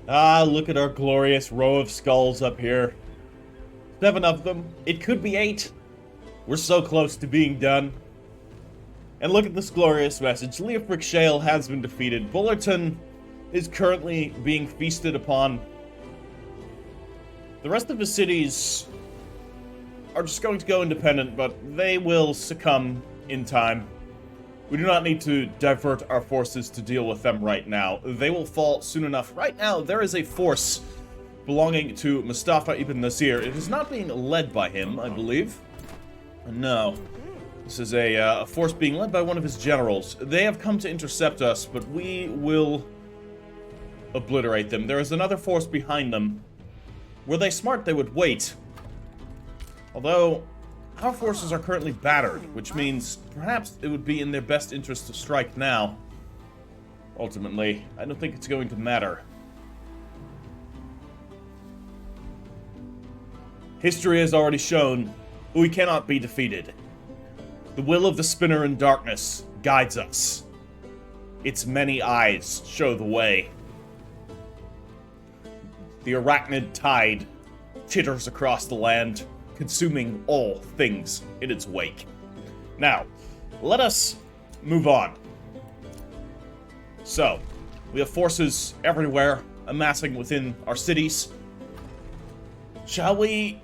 Ah, look at our glorious row of skulls up here. 7 of them. It could be 8. We're so close to being done. And look at this glorious message. Leofric Shale has been defeated. Bullerton is currently being feasted upon. The rest of the cities are just going to go independent, but they will succumb in time. We do not need to divert our forces to deal with them right now. They will fall soon enough. Right now, there is a force belonging to Mustafa ibn Nasir. It is not being led by him, I believe. No. This is a force being led by one of his generals. They have come to intercept us, but we will obliterate them. There is another force behind them. Were they smart, they would wait. Although, our forces are currently battered, which means perhaps it would be in their best interest to strike now. Ultimately, I don't think it's going to matter. History has already shown we cannot be defeated. The will of the spinner in darkness guides us. Its many eyes show the way. The arachnid tide chitters across the land, consuming all things in its wake. Now, let us move on. So, we have forces everywhere, amassing within our cities. Shall we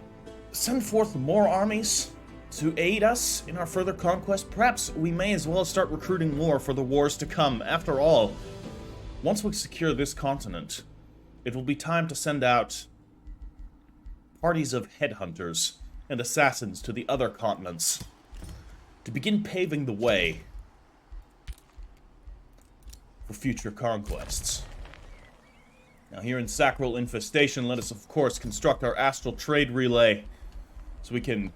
send forth more armies to aid us in our further conquest? Perhaps we may as well start recruiting more for the wars to come. After all, once we secure this continent, it will be time to send out parties of headhunters and assassins to the other continents to begin paving the way for future conquests. Now here in Sacral Infestation, let us of course construct our astral trade relay so we can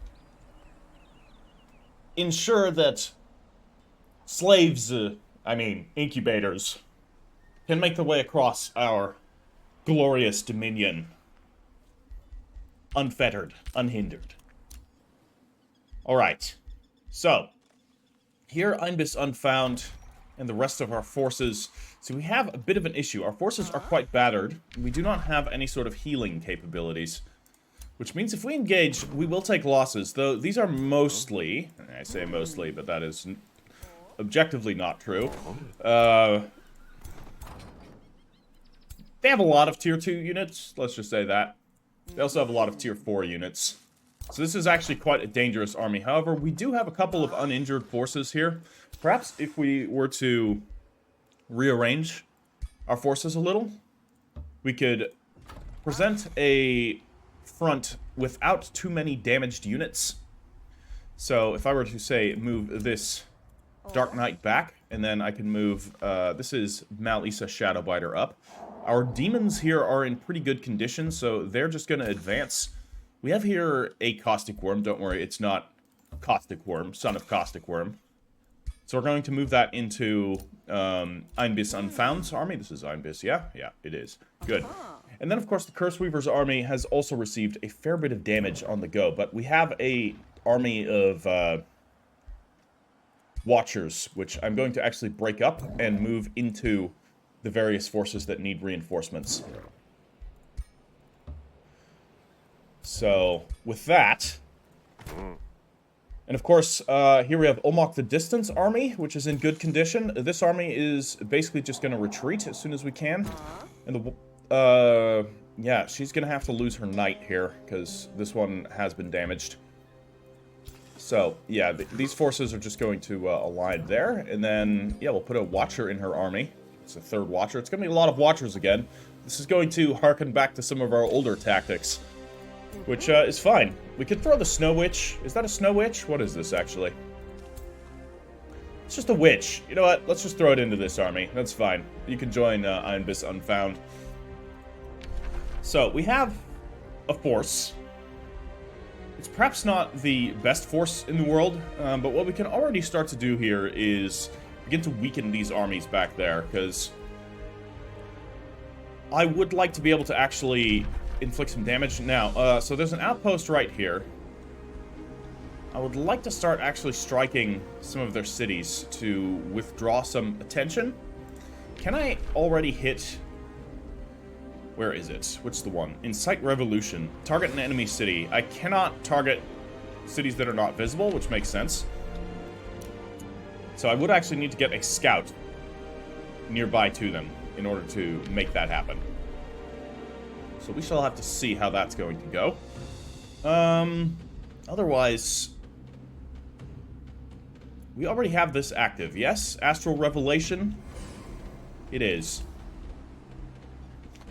ensure that slaves, incubators, can make their way across our glorious dominion unfettered, unhindered. Alright, so, here Einbis Unfound and the rest of our forces. So we have a bit of an issue. Our forces are quite battered. We do not have any sort of healing capabilities. Which means if we engage, we will take losses. Though these are mostly, I say mostly, but that is objectively not true. They have a lot of tier 2 units, let's just say that. They also have a lot of tier 4 units. So this is actually quite a dangerous army. However, we do have a couple of uninjured forces here. Perhaps if we were to rearrange our forces a little, we could present a front without too many damaged units. So if I were to, say, move this Dark Knight back, and then I can move, this is Mal-Isa Shadowbiter up. Our demons here are in pretty good condition, so they're just going to advance. We have here a Caustic Worm. Don't worry, it's not Caustic Worm, son of Caustic Worm. So we're going to move that into Einbis Unfound's army. This is Einbis, yeah? Yeah, it is. Good. And then, of course, the Curse Weaver's army has also received a fair bit of damage on the go. But we have a army of Watchers, which I'm going to actually break up and move into the various forces that need reinforcements. So, with that... And of course, here we have Omok the Distance army, which is in good condition. This army is basically just going to retreat as soon as we can. And yeah, she's going to have to lose her knight here, because this one has been damaged. So, yeah, these forces are just going to align there. And then, yeah, we'll put a Watcher in her army. It's a third Watcher. It's going to be a lot of Watchers again. This is going to harken back to some of our older tactics, which is fine. We could throw the Snow Witch. Is that a Snow Witch? What is this, actually? It's just a witch. You know what? Let's just throw it into this army. That's fine. You can join Einbis Unfound. So, we have a force. It's perhaps not the best force in the world, but what we can already start to do here is begin to weaken these armies back there, because I would like to be able to actually inflict some damage. Now, so there's an outpost right here. I would like to start actually striking some of their cities to withdraw some attention. Can I already hit Where is it? Which is the one? Incite revolution. Target an enemy city. I cannot target cities that are not visible, which makes sense. So I would actually need to get a scout nearby to them in order to make that happen. So we shall have to see how that's going to go. Otherwise, we already have this active. Yes, Astral Revelation. It is.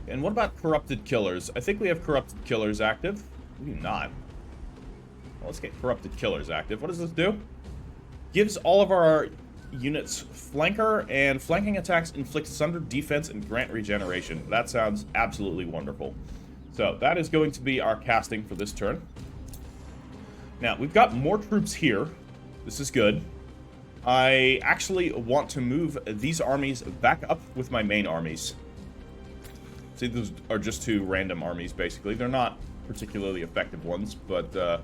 And what about Corrupted Killers? I think we have Corrupted Killers active. We do not. Well, let's get Corrupted Killers active. What does this do? Gives all of our units flanker, and flanking attacks inflict sunder defense and grant regeneration. That sounds absolutely wonderful. So that is going to be our casting for this turn. Now, we've got more troops here. This is good. I actually want to move these armies back up with my main armies. See, those are just two random armies, basically. They're not particularly effective ones, but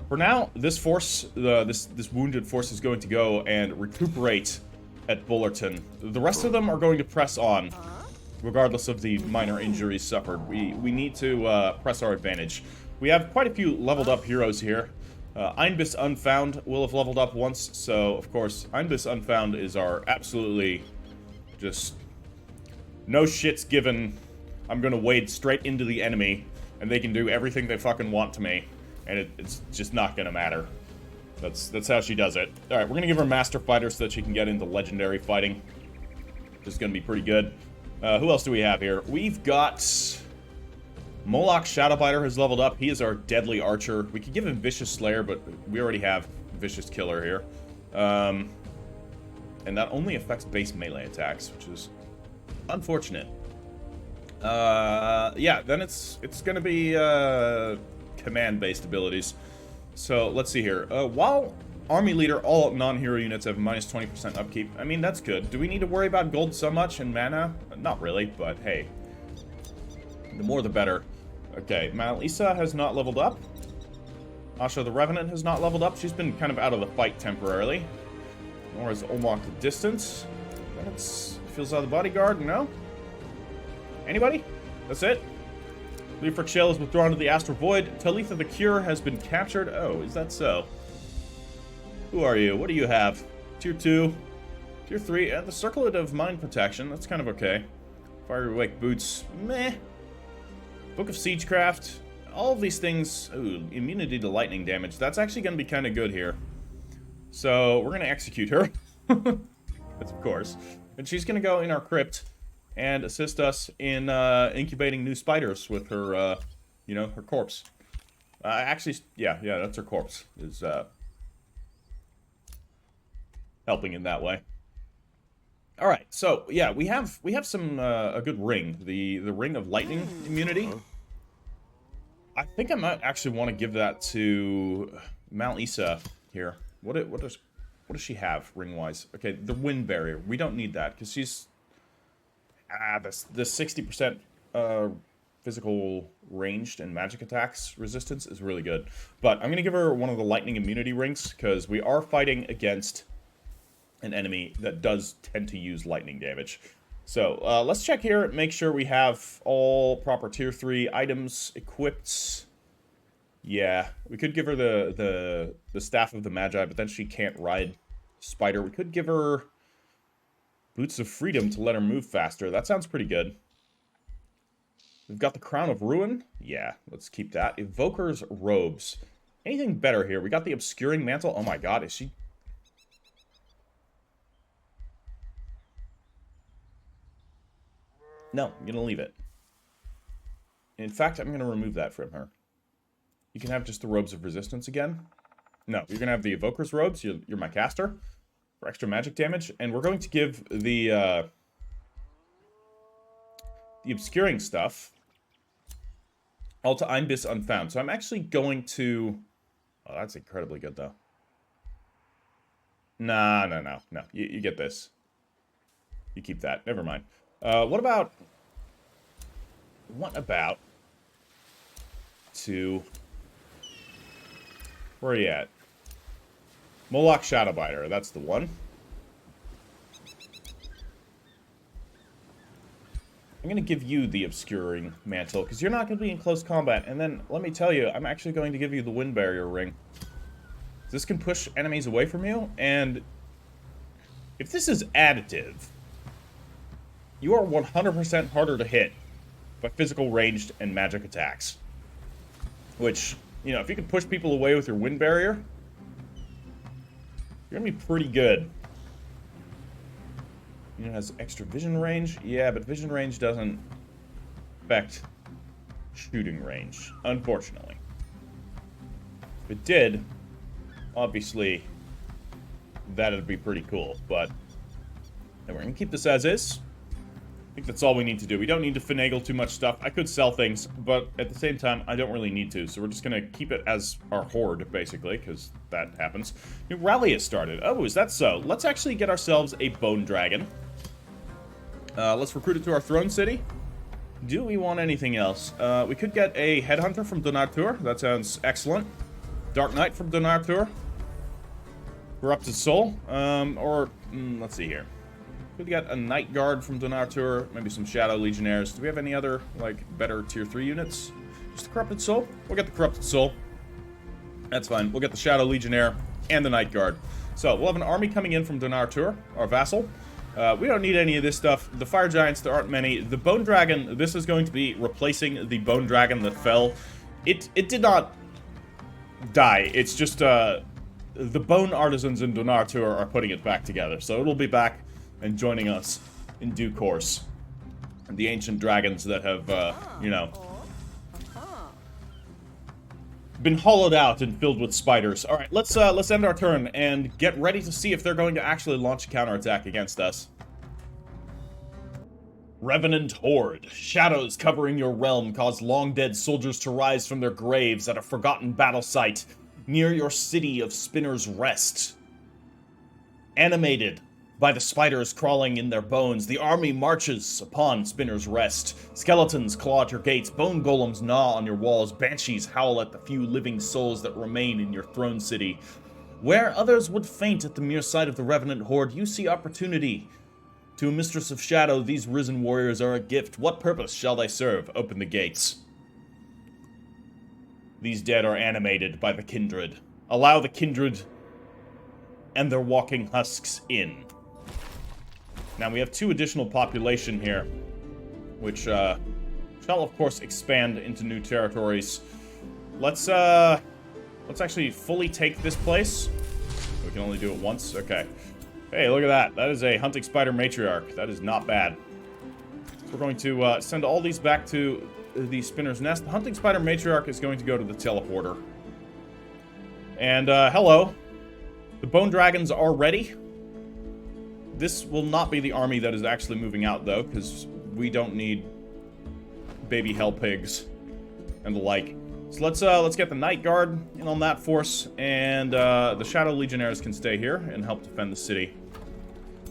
for now, this force, this wounded force is going to go and recuperate at Bullerton. The rest of them are going to press on, regardless of the minor injuries suffered. We need to press our advantage. We have quite a few leveled up heroes here. Einbis Unfound will have leveled up once, so of course, Einbis Unfound is our absolutely just no shits given. I'm gonna wade straight into the enemy, and they can do everything they fucking want to me, and it's just not gonna matter. That's how she does it. All right, we're gonna give her Master Fighter so that she can get into legendary fighting, which is gonna be pretty good. Who else do we have here? We've got Moloch Shadowbiter has leveled up. He is our deadly archer. We could give him Vicious Slayer, but we already have Vicious Killer here. And that only affects base melee attacks, which is unfortunate. Yeah, then it's gonna be command-based abilities. So let's see here. While Army Leader, all non-hero units have minus 20% upkeep. I mean, that's good. Do we need to worry about gold so much and mana? Not really, but hey. The more the better. Okay, Malisa has not leveled up. Asha the Revenant has not leveled up. She's been kind of out of the fight temporarily. Nor is Olmok the Distance. That's feels out of the bodyguard, no? Anybody? That's it? Leofric Shale is withdrawn to the Astral Void. Talitha the Cure has been captured. Oh, is that so? Who are you? What do you have? Tier 2. Tier 3. The Circlet of Mind Protection. That's kind of okay. Fire Awake Boots. Meh. Book of Siegecraft. All of these things. Ooh, immunity to lightning damage. That's actually going to be kind of good here. So, we're going to execute her. That's of course. And she's going to go in our crypt and assist us in incubating new spiders with her, you know, her corpse. Actually, yeah, that's her corpse. Is helping in that way. All right, so yeah, we have some a good ring, the ring of lightning immunity. I think I might actually want to give that to Malisa here. What does she have ring wise? Okay, the wind barrier. We don't need that because she's the 60% physical ranged and magic attacks resistance is really good. But I'm gonna give her one of the lightning immunity rings because we are fighting against an enemy that does tend to use lightning damage. So, let's check here, make sure we have all proper tier 3 items equipped. Yeah, we could give her the Staff of the Magi, but then she can't ride Spider. We could give her Boots of Freedom to let her move faster. That sounds pretty good. We've got the Crown of Ruin. Yeah, let's keep that. Evoker's Robes. Anything better here? We got the Obscuring Mantle. Oh my god, is she... No, I'm going to leave it. In fact, I'm going to remove that from her. You can have just the Robes of Resistance again. No, you're going to have the Evoker's Robes. You're my caster for extra magic damage. And we're going to give the Obscuring stuff all to Einbis Unfound. So I'm actually going to... Oh, that's incredibly good, though. No. You get this. You keep that. Never mind. What about to... Where are you at? Moloch Shadowbiter, that's the one. I'm I'm going to give you the obscuring mantle, because you're not going to be in close combat. And then, let me tell you, I'm actually going to give you the wind barrier ring. This can push enemies away from you, and if this is additive, you are 100% harder to hit by physical, ranged, and magic attacks. Which, you know, if you can push people away with your wind barrier, you're going to be pretty good. It has extra vision range. Yeah, but vision range doesn't affect shooting range, unfortunately. If it did, obviously, that'd be pretty cool. But we're going to keep this as is. I think that's all we need to do. We don't need to finagle too much stuff. I could sell things, but at the same time, I don't really need to. So we're just going to keep it as our horde, basically, because that happens. New rally has started. Oh, is that so? Let's actually get ourselves a bone dragon. Let's recruit it to our throne city. Do we want anything else? We could get a headhunter from Donatur. That sounds excellent. Dark Knight from Donatur. Corrupted Soul. Let's see here. Could get a Night Guard from Donatur. Maybe some Shadow Legionnaires. Do we have any other, like, better tier 3 units? Just the Corrupted Soul? We'll get the Corrupted Soul. That's fine. We'll get the Shadow Legionnaire and the Night Guard. So, we'll have an army coming in from Donatur, our vassal. We don't need any of this stuff. The Fire Giants, there aren't many. The Bone Dragon, this is going to be replacing the Bone Dragon that fell. It did not die. It's just, the Bone Artisans in Donatur are putting it back together. So it'll be back and joining us in due course. And the ancient dragons that have, you know, been hollowed out and filled with spiders. All right, let's end our turn and get ready to see if they're going to actually launch a counterattack against us. Revenant Horde. Shadows covering your realm cause long-dead soldiers to rise from their graves at a forgotten battle site near your city of Spinner's Rest. Animated by the spiders crawling in their bones, the army marches upon Spinner's Rest. Skeletons claw at your gates, bone golems gnaw on your walls, banshees howl at the few living souls that remain in your throne city. Where others would faint at the mere sight of the Revenant Horde, you see opportunity. To a mistress of shadow, these risen warriors are a gift. What purpose shall they serve? Open the gates. These dead are animated by the kindred. Allow the kindred and their walking husks in. Now, we have 2 additional population here, which shall, of course, expand into new territories. Let's actually fully take this place. We can only do it once. Okay. Hey, look at that. That is a hunting spider matriarch. That is not bad. So we're going to send all these back to the Spinner's Nest. The hunting spider matriarch is going to go to the teleporter. And, hello. The bone dragons are ready. This will not be the army that is actually moving out, though, because we don't need baby hell pigs and the like. So let's get the Night Guard in on that force, and the Shadow Legionnaires can stay here and help defend the city.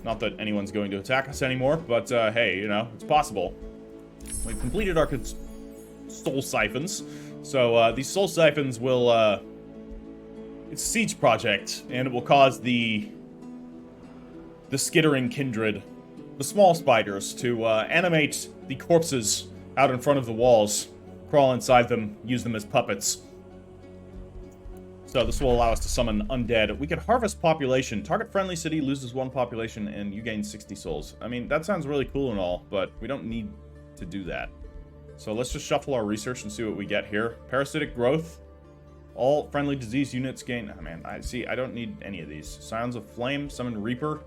Not that anyone's going to attack us anymore, but hey, you know, it's possible. We've completed our soul siphons, so these soul siphons will it's a siege project, and it will cause the skittering kindred, the small spiders, to animate the corpses out in front of the walls, crawl inside them, use them as puppets. So this will allow us to summon undead. We can harvest population. Target friendly city loses 1 population and you gain 60 souls. I mean, that sounds really cool and all, but we don't need to do that. So let's just shuffle our research and see what we get here. Parasitic growth. All friendly disease units gain... Oh, man, I don't need any of these. Sounds of Flame, Summon Reaper.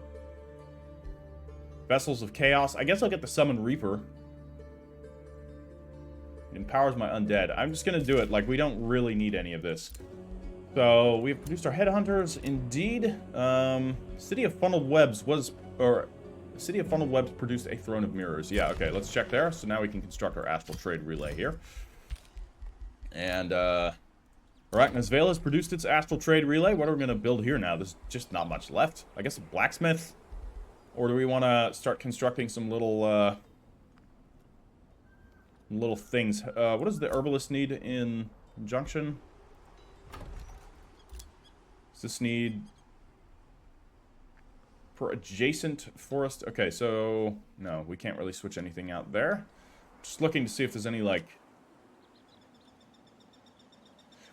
Vessels of Chaos. I guess I'll get the Summon Reaper. It empowers my undead. I'm just going to do it. Like, we don't really need any of this. So, we've produced our headhunters. Indeed. City of Funneled Webs was... Or, City of Funneled Webs produced a Throne of Mirrors. Yeah, okay, let's check there. So now we can construct our Astral Trade Relay here. And, Arachna's Veil has produced its Astral Trade Relay. What are we going to build here now? There's just not much left. I guess a blacksmith. Or do we want to start constructing some little things? What does the herbalist need in Junction? Does this need for adjacent forest? Okay, so no, we can't really switch anything out there. Just looking to see if there's any, like...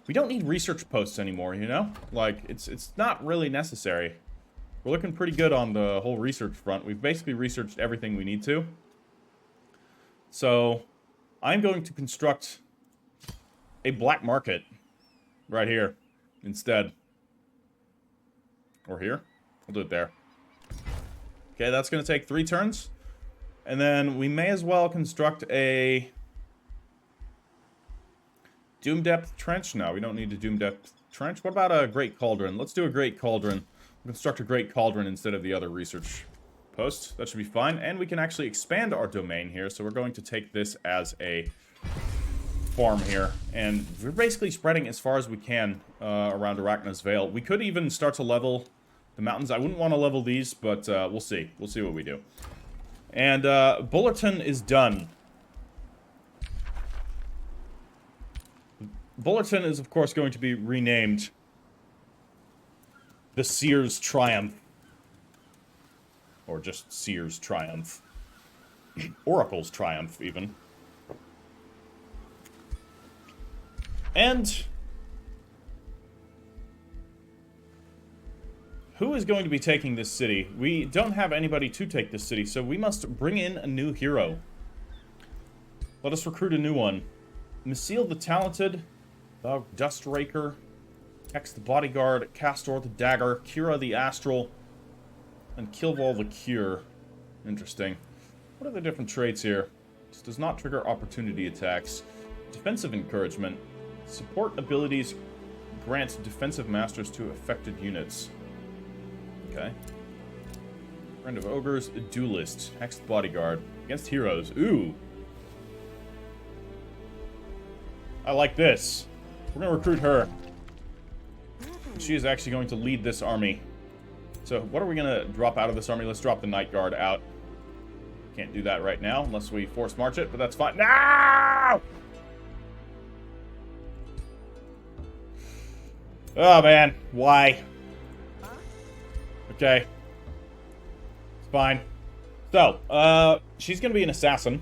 We don't need research posts anymore, you know? Like, it's not really necessary. We're looking pretty good on the whole research front. We've basically researched everything we need to. So, I'm going to construct a black market right here instead. Or here. We'll do it there. Okay, that's going to take 3 turns. And then we may as well construct a Doom Depth Trench. No, we don't need a Doom Depth Trench. What about a Great Cauldron? Let's do a Great Cauldron. We'll construct a Great Cauldron instead of the other research post. That should be fine. And we can actually expand our domain here. So we're going to take this as a farm here. And we're basically spreading as far as we can around Arachna's Vale. We could even start to level the mountains. I wouldn't want to level these, but we'll see. We'll see what we do. And Bullerton is done. Bullerton is, of course, going to be renamed the Seer's Triumph. Or just Seer's Triumph. Oracle's Triumph, even. And who is going to be taking this city? We don't have anybody to take this city, so we must bring in a new hero. Let us recruit a new one. Masil the Talented, the Dustraker, Hex the Bodyguard, Castor the Dagger, Kira the Astral, and Kilval the Cure. Interesting. What are the different traits here? This does not trigger opportunity attacks. Defensive Encouragement. Support abilities grant defensive masters to affected units. Okay. Friend of Ogres, a Duelist, Hexed Bodyguard. Against heroes. Ooh. I like this. We're going to recruit her. She is actually going to lead this army. So, what are we going to drop out of this army? Let's drop the Night Guard out. Can't do that right now unless we force march it, but that's fine. No! Oh, man. Why? Okay. It's fine. So, she's going to be an assassin.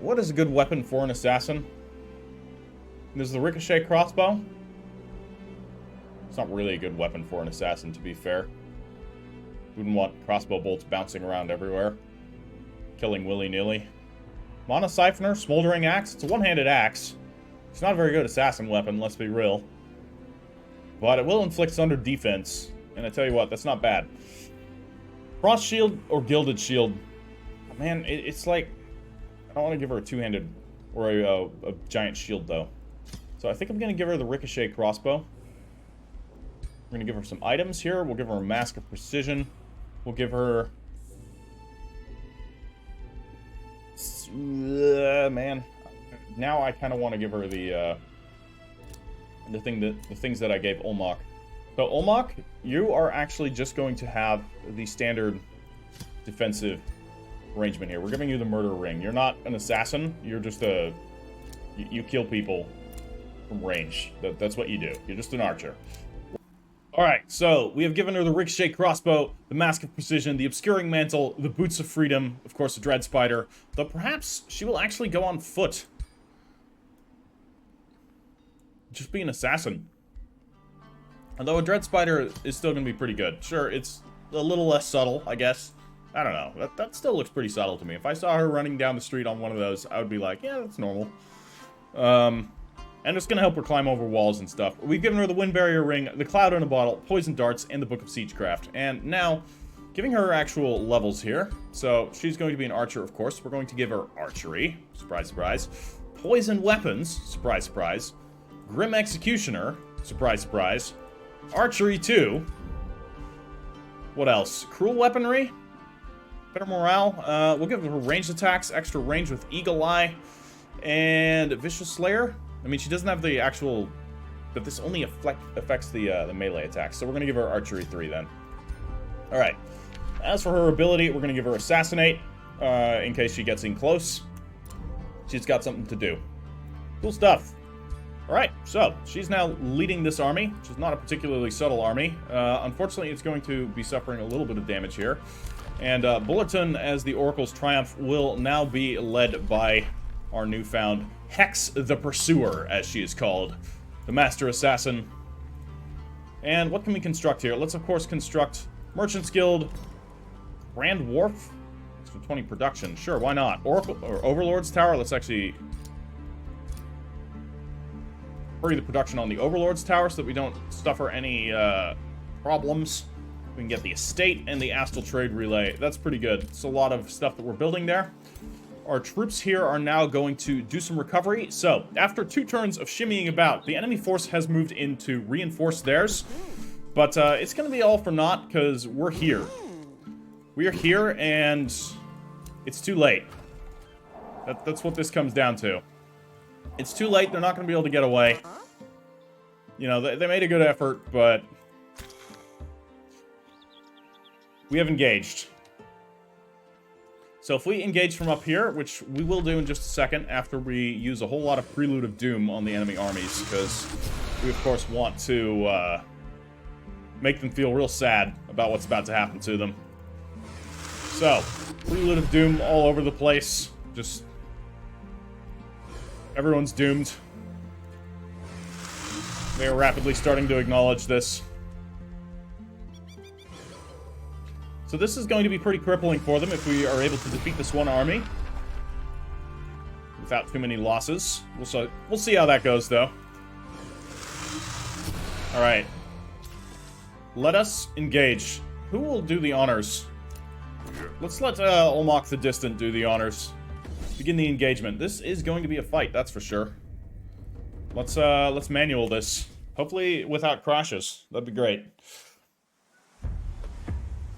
What is a good weapon for an assassin? There's the ricochet crossbow. It's not really a good weapon for an assassin, to be fair. Wouldn't want crossbow bolts bouncing around everywhere. Killing willy-nilly. Mana Siphoner, Smoldering Axe. It's a one-handed axe. It's not a very good assassin weapon, let's be real. But it will inflict Sunder defense. And I tell you what, that's not bad. Frost Shield or Gilded Shield. Man, it's like... I don't want to give her a two-handed or a giant shield, though. So I think I'm going to give her the Ricochet crossbow. We're going to give her some items here. We'll give her a Mask of Precision. We'll give her... man. Now I kind of want to give her the things that I gave Olmok. So Olmok, you are actually just going to have the standard defensive arrangement here. We're giving you the Murder Ring. You're not an assassin. You're just a... You kill people from range. That's what you do. You're just an archer. Alright, so we have given her the Ricochet Crossbow, the Mask of Precision, the Obscuring Mantle, the Boots of Freedom, of course the Dread Spider, though perhaps she will actually go on foot. Just be an assassin. Although a Dread Spider is still going to be pretty good. Sure, it's a little less subtle, I guess. I don't know. That still looks pretty subtle to me. If I saw her running down the street on one of those, I would be like, yeah, that's normal. And it's going to help her climb over walls and stuff. We've given her the Wind Barrier Ring, the Cloud in a Bottle, Poison Darts, and the Book of Siegecraft. And now, giving her actual levels here. So, she's going to be an archer, of course. We're going to give her Archery. Surprise, surprise. Poison Weapons. Surprise, surprise. Grim Executioner. Surprise, surprise. Archery 2. What else? Cruel Weaponry. Better morale. We'll give her ranged attacks, extra range with Eagle Eye, and Vicious Slayer. I mean, she doesn't have the actual... But this only affects the melee attacks. So we're going to give her Archery 3 then. Alright. As for her ability, we're going to give her Assassinate, in case she gets in close. She's got something to do. Cool stuff. Alright, so she's now leading this army, which is not a particularly subtle army. Unfortunately, it's going to be suffering a little bit of damage here. And Bulletin, as the Oracle's Triumph, will now be led by our newfound Hex the Pursuer, as she is called. The Master Assassin. And what can we construct here? Let's, of course, construct Merchant's Guild, Grand Wharf, for 20 production. Sure, why not? Oracle or Overlord's Tower, let's actually hurry the production on the Overlord's Tower so that we don't suffer any problems. We can get the Estate and the Astral Trade Relay. That's pretty good. It's a lot of stuff that we're building there. Our troops here are now going to do some recovery. So, after 2 turns of shimmying about, the enemy force has moved in to reinforce theirs. But it's going to be all for naught because we're here. We are here and it's too late. That's what this comes down to. It's too late. They're not going to be able to get away. You know, they made a good effort, but we have engaged. So if we engage from up here, which we will do in just a second after we use a whole lot of Prelude of Doom on the enemy armies, because we, of course, want to make them feel real sad about what's about to happen to them. So, Prelude of Doom all over the place. Just everyone's doomed. They are rapidly starting to acknowledge this. So this is going to be pretty crippling for them if we are able to defeat this one army without too many losses. We'll see how that goes, though. Alright. Let us engage. Who will do the honors? Let's let Olmok the Distant do the honors. Begin the engagement. This is going to be a fight, that's for sure. Let's manual this. Hopefully without crashes. That'd be great.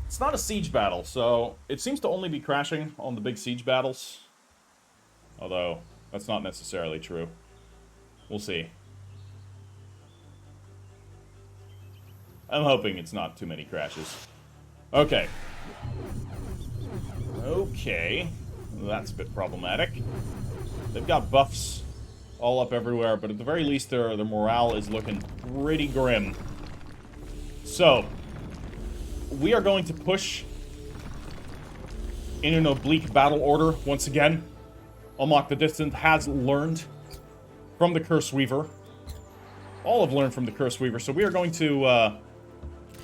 It's not a siege battle, so it seems to only be crashing on the big siege battles. Although, that's not necessarily true. We'll see. I'm hoping it's not too many crashes. Okay. Okay. That's a bit problematic. They've got buffs all up everywhere, but at the very least their morale is looking pretty grim. So, we are going to push in an oblique battle order once again. Olmok the Distant has learned from the Curse Weaver. All have learned from the Curse Weaver, so we are going to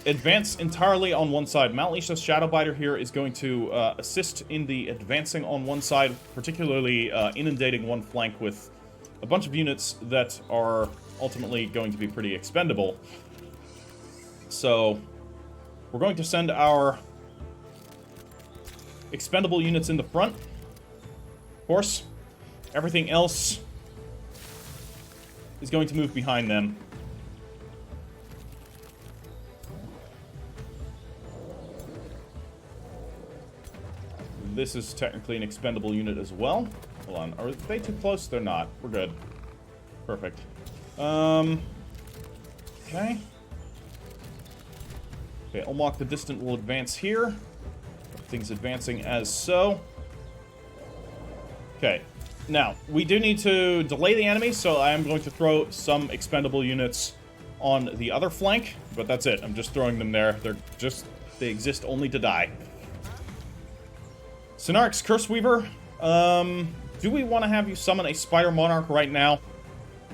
advance entirely on one side. Malleus's Shadowbiter here is going to assist in the advancing on one side, particularly inundating one flank with a bunch of units that are ultimately going to be pretty expendable. So we're going to send our expendable units in the front. Of course, everything else is going to move behind them. This is technically an expendable unit as well. Hold on, are they too close? They're not. We're good. Perfect. Okay. Okay, Olmok the Distant will advance here. Everything's advancing as so. Okay. Now, we do need to delay the enemy, so I am going to throw some expendable units on the other flank, but that's it. I'm just throwing them there. They exist only to die. Synarch's Curse Weaver. Do we want to have you summon a Spider Monarch right now?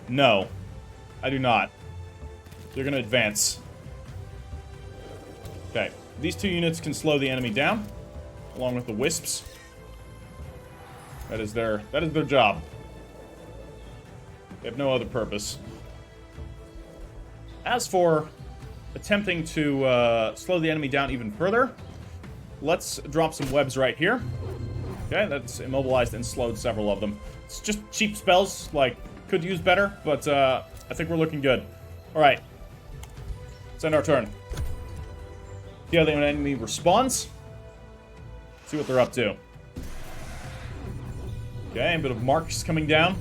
No. I do not. They're going to advance. Okay. These 2 units can slow the enemy down, along with the Wisps. That is their job. They have no other purpose. As for attempting to slow the enemy down even further, let's drop some webs right here. Okay, that's immobilized and slowed several of them. It's just cheap spells, like, could use better, but I think we're looking good. Alright. Let's end our turn. See how the enemy responds. See what they're up to. Okay, a bit of marks coming down.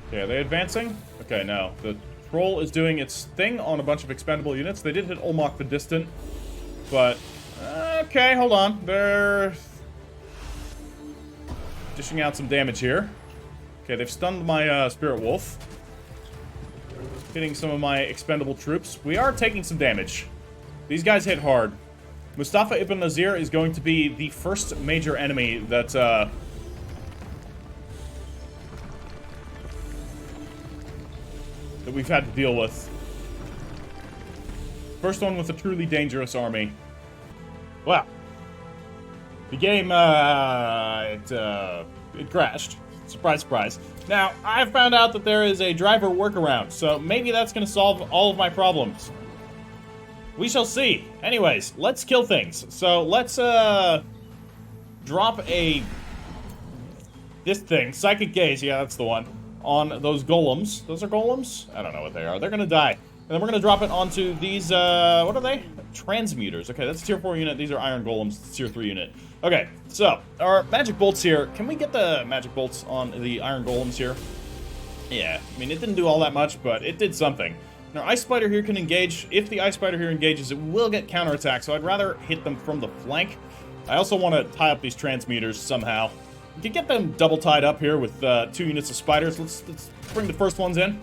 Okay, are they advancing? Okay, no. The troll is doing its thing on a bunch of expendable units. They did hit Olmok the Distant, but Okay, hold on. They're dishing out some damage here. Okay, they've stunned my Spirit Wolf. Hitting some of my expendable troops. We are taking some damage. These guys hit hard. Mustafa Ibn Nazir is going to be the first major enemy that, that we've had to deal with. First one with a truly dangerous army. Well, the game, it crashed. Surprise, surprise. Now, I've found out that there is a driver workaround, so maybe that's going to solve all of my problems. We shall see. Anyways, let's kill things. So, let's, drop this thing, Psychic Gaze, yeah, that's the one, on those golems. Those are golems? I don't know what they are. They're going to die. And then we're going to drop it onto these, what are they? Transmuters. Okay, that's a tier 4 unit. These are iron golems. It's a tier 3 unit. Okay, so, our magic bolts here. Can we get the magic bolts on the iron golems here? Yeah, I mean, it didn't do all that much, but it did something. Now, Ice Spider here can engage. If the Ice Spider here engages, it will get counterattack, so I'd rather hit them from the flank. I also want to tie up these transmuters somehow. We could get them double tied up here with 2 units of spiders. Let's bring the first ones in.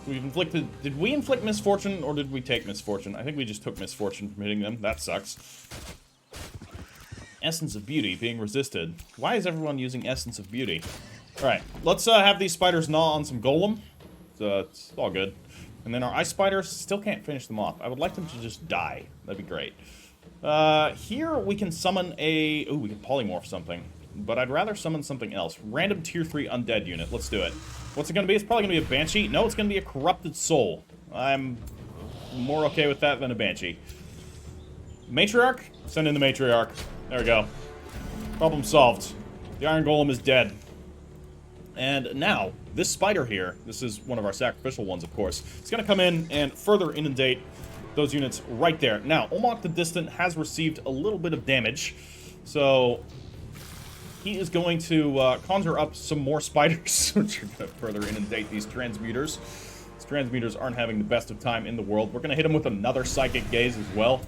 We've inflicted... Did we inflict misfortune, or did we take misfortune? I think we just took misfortune from hitting them. That sucks. Essence of Beauty being resisted. Why is everyone using Essence of Beauty? Alright, let's have these spiders gnaw on some golem. So, it's all good. And then our Ice Spiders still can't finish them off. I would like them to just die. That'd be great. Here we can summon a... Ooh, we can polymorph something. But I'd rather summon something else. Random tier 3 undead unit. Let's do it. What's it going to be? It's probably going to be a Banshee. No, it's going to be a Corrupted Soul. I'm more okay with that than a Banshee. Matriarch? Send in the Matriarch. There we go. Problem solved. The Iron Golem is dead. And now, this spider here, this is one of our sacrificial ones, of course, it's going to come in and further inundate those units right there. Now, Olmok the Distant has received a little bit of damage, so he is going to conjure up some more spiders, which are going to further inundate these transmuters. These transmuters aren't having the best of time in the world. We're going to hit him with another Psychic Gaze as well.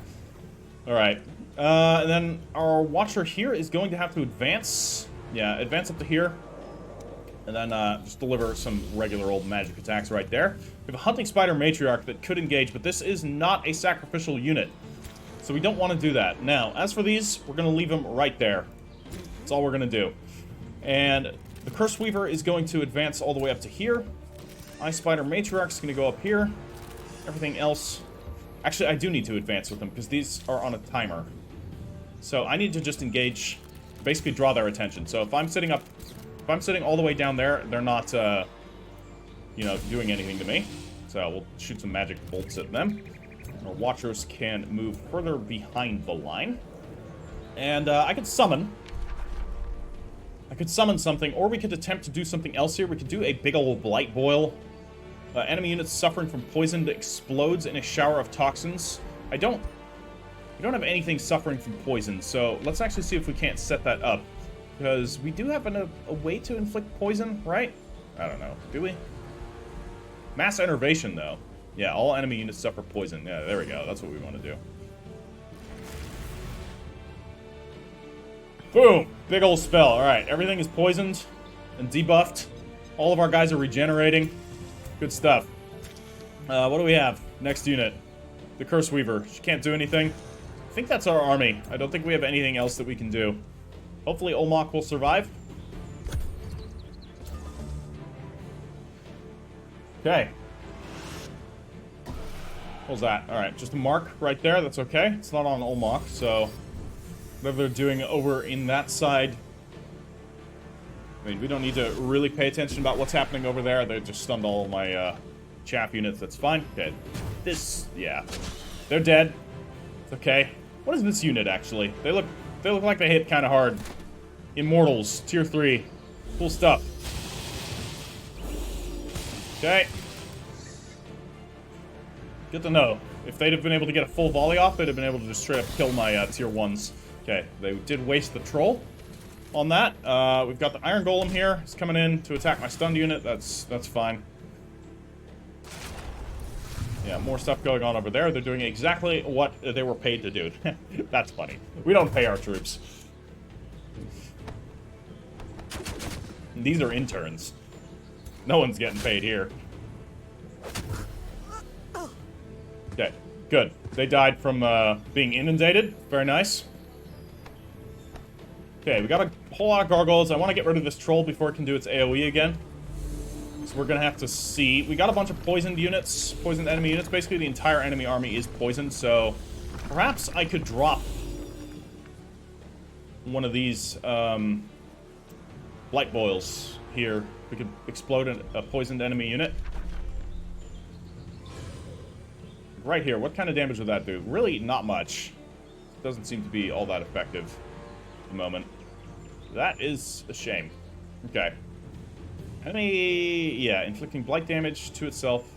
Alright. And then our Watcher here is going to have to advance. Yeah, advance up to here. And then just deliver some regular old magic attacks right there. We have a Hunting Spider Matriarch that could engage, but this is not a sacrificial unit. So we don't want to do that. Now, as for these, we're going to leave them right there. That's all we're going to do. And the Curse Weaver is going to advance all the way up to here. Ice Spider Matriarch is going to go up here. Everything else... Actually, I do need to advance with them, because these are on a timer. So I need to just engage, basically draw their attention. So if I'm sitting up... If I'm sitting all the way down there, they're not, you know, doing anything to me. So we'll shoot some magic bolts at them. Our Watchers can move further behind the line. And I could summon. I could summon something, or we could attempt to do something else here. We could do a big old Blight Boil. Enemy units suffering from poison that explodes in a shower of toxins. We don't have anything suffering from poison, so let's actually see if we can't set that up. Because we do have a way to inflict poison, right? I don't know. Do we? Mass Enervation, though. Yeah, all enemy units suffer poison. Yeah, there we go. That's what we want to do. Boom! Big old spell. Alright, everything is poisoned and debuffed. All of our guys are regenerating. Good stuff. What do we have? Next unit. The Curse Weaver. She can't do anything. I think that's our army. I don't think we have anything else that we can do. Hopefully Olmok will survive. Okay. What was that? Alright, just a mark right there. That's okay. It's not on Olmok, so... whatever they're doing over in that side... I mean, we don't need to really pay attention about what's happening over there. They just stunned all of my chaff units. That's fine. Okay. This... yeah. They're dead. It's okay. What is this unit, actually? They look like they hit kind of hard. Immortals, tier 3. Cool stuff. Okay. Good to know. If they'd have been able to get a full volley off, they'd have been able to just straight up kill my tier 1s. Okay, they did waste the troll on that. We've got the Iron Golem here. He's coming in to attack my stunned unit. That's fine. Yeah, more stuff going on over there. They're doing exactly what they were paid to do. That's funny. We don't pay our troops. These are interns. No one's getting paid here. Okay, good. They died from being inundated. Very nice. Okay, we got a whole lot of gargoyles. I want to get rid of this troll before it can do its AoE again. So we're going to have to see. We got a bunch of poisoned units, poisoned enemy units. Basically, the entire enemy army is poisoned, so perhaps I could drop one of these light boils here. We could explode a poisoned enemy unit. Right here, what kind of damage would that do? Really, not much. Doesn't seem to be all that effective at the moment. That is a shame. Okay. Enemy, yeah, inflicting blight damage to itself.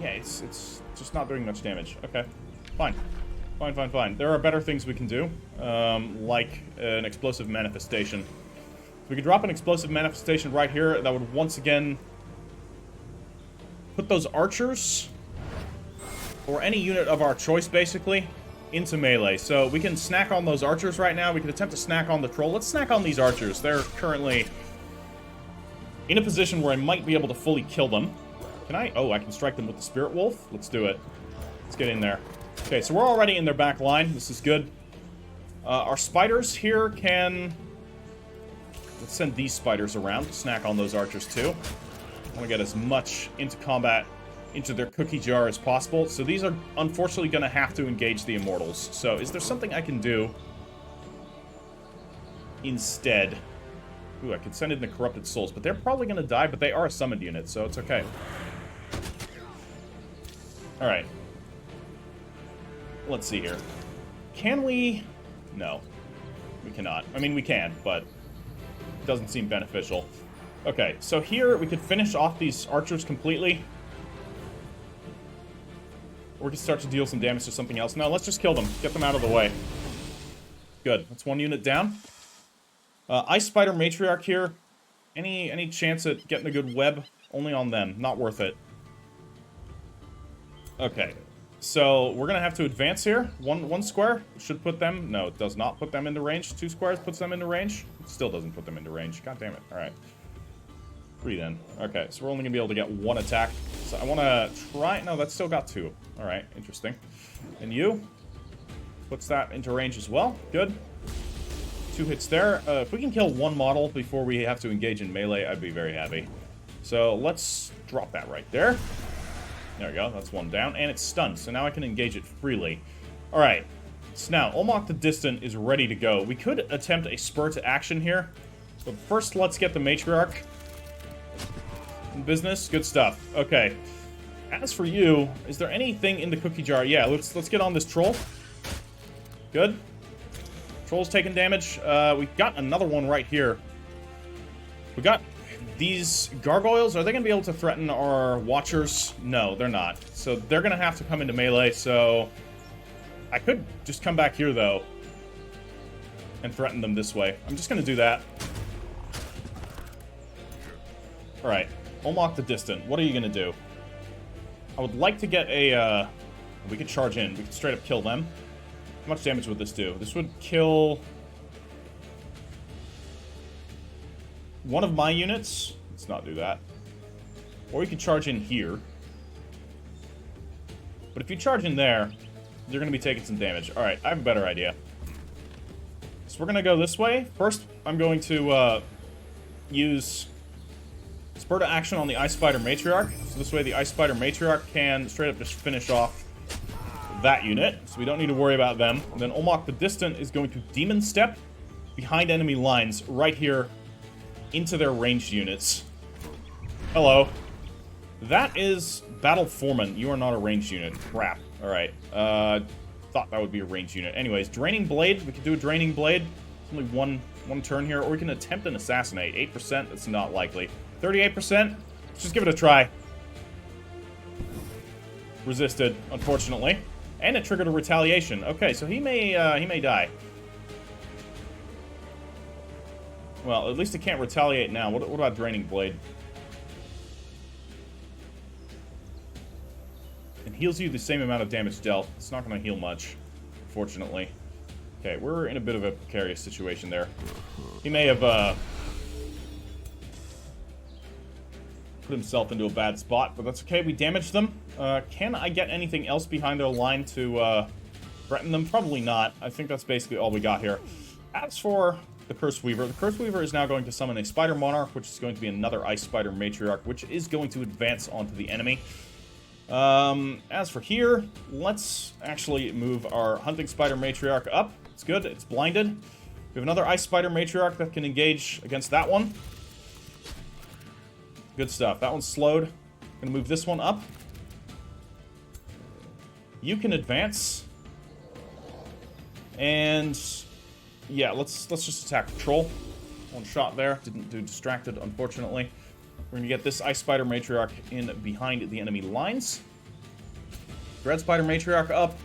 Yeah, it's just not doing much damage. Okay, fine. Fine, fine, fine. There are better things we can do, like an explosive manifestation. So we could drop an explosive manifestation right here that would once again put those archers, or any unit of our choice, basically, into melee. So we can snack on those archers right now. We can attempt to snack on the troll. Let's snack on these archers. They're currently in a position where I might be able to fully kill them. Can I? Oh, I can strike them with the Spirit Wolf. Let's do it. Let's get in there. Okay, so we're already in their back line. This is good. Our spiders here can... Let's send these spiders around to snack on those archers too. I want to get as much into combat, into their cookie jar as possible. So these are unfortunately going to have to engage the immortals. So is there something I can do instead? Ooh, I could send in the corrupted souls, but they're probably going to die, but they are a summoned unit, so it's okay. Alright. Let's see here. Can we... No. We cannot. I mean, we can, but it doesn't seem beneficial. Okay, so here we could finish off these archers completely. Or we can start to deal some damage to something else. No, let's just kill them. Get them out of the way. Good. That's one unit down. Ice Spider Matriarch here. Any chance at getting a good web? Only on them. Not worth it. Okay. So we're going to have to advance here. One square should put them... No, it does not put them into range. 2 squares puts them into range. It still doesn't put them into range. God damn it. All right. 3 then. Okay, so we're only going to be able to get 1 attack. So I want to try... No, that's still got 2. All right, interesting. And you? Puts that into range as well. Good. 2 hits there. If we can kill 1 model before we have to engage in melee, I'd be very happy. So let's drop that right there. There we go. That's 1 down. And it's stunned, so now I can engage it freely. All right. So now, Olmok the Distant is ready to go. We could attempt a spur to action here. But first, let's get the Matriarch in business. Good stuff. Okay. As for you, is there anything in the cookie jar? Yeah, let's get on this troll. Good. Troll's taking damage. We got another one right here. We got these gargoyles. Are they going to be able to threaten our watchers? No, they're not. So they're going to have to come into melee. So I could just come back here, though, and threaten them this way. I'm just going to do that. All right. Olmok the Distant. What are you going to do? I would like to get a... we could charge in. We could straight up kill them. How much damage would this do? This would kill... one of my units. Let's not do that. Or we could charge in here. But if you charge in there, you're going to be taking some damage. Alright, I have a better idea. So we're going to go this way. First, I'm going to use Spur to Action on the Ice Spider Matriarch. So this way the Ice Spider Matriarch can straight up just finish off that unit. So we don't need to worry about them. And then Olmok the Distant is going to Demon Step behind enemy lines right here into their ranged units. Hello. That is Battle Foreman. You are not a ranged unit. Crap. Alright. Thought that would be a ranged unit. Anyways, Draining Blade. We could do a Draining Blade. It's only one turn here. Or we can attempt an Assassinate. 8%. That's not likely. 38%. Let's just give it a try. Resisted, unfortunately. And it triggered a retaliation. Okay, so he may die. Well, at least it can't retaliate now. What about Draining Blade? It heals you the same amount of damage dealt. It's not going to heal much, fortunately. Okay, we're in a bit of a precarious situation there. He may have put himself into a bad spot, but that's okay. We damaged them. Can I get anything else behind their line to threaten them? Probably not. I think that's basically all we got here. As for the Curse Weaver is now going to summon a Spider Monarch, which is going to be another Ice Spider Matriarch, which is going to advance onto the enemy. As for here, let's actually move our Hunting Spider Matriarch up. It's good. It's blinded. We have another Ice Spider Matriarch that can engage against that one. Good stuff. That one's slowed. Gonna move this one up. You can advance. And yeah, let's just attack the troll. One shot there. Didn't do distracted, unfortunately. We're gonna get this Ice Spider Matriarch in behind the enemy lines. Dread Spider Matriarch up.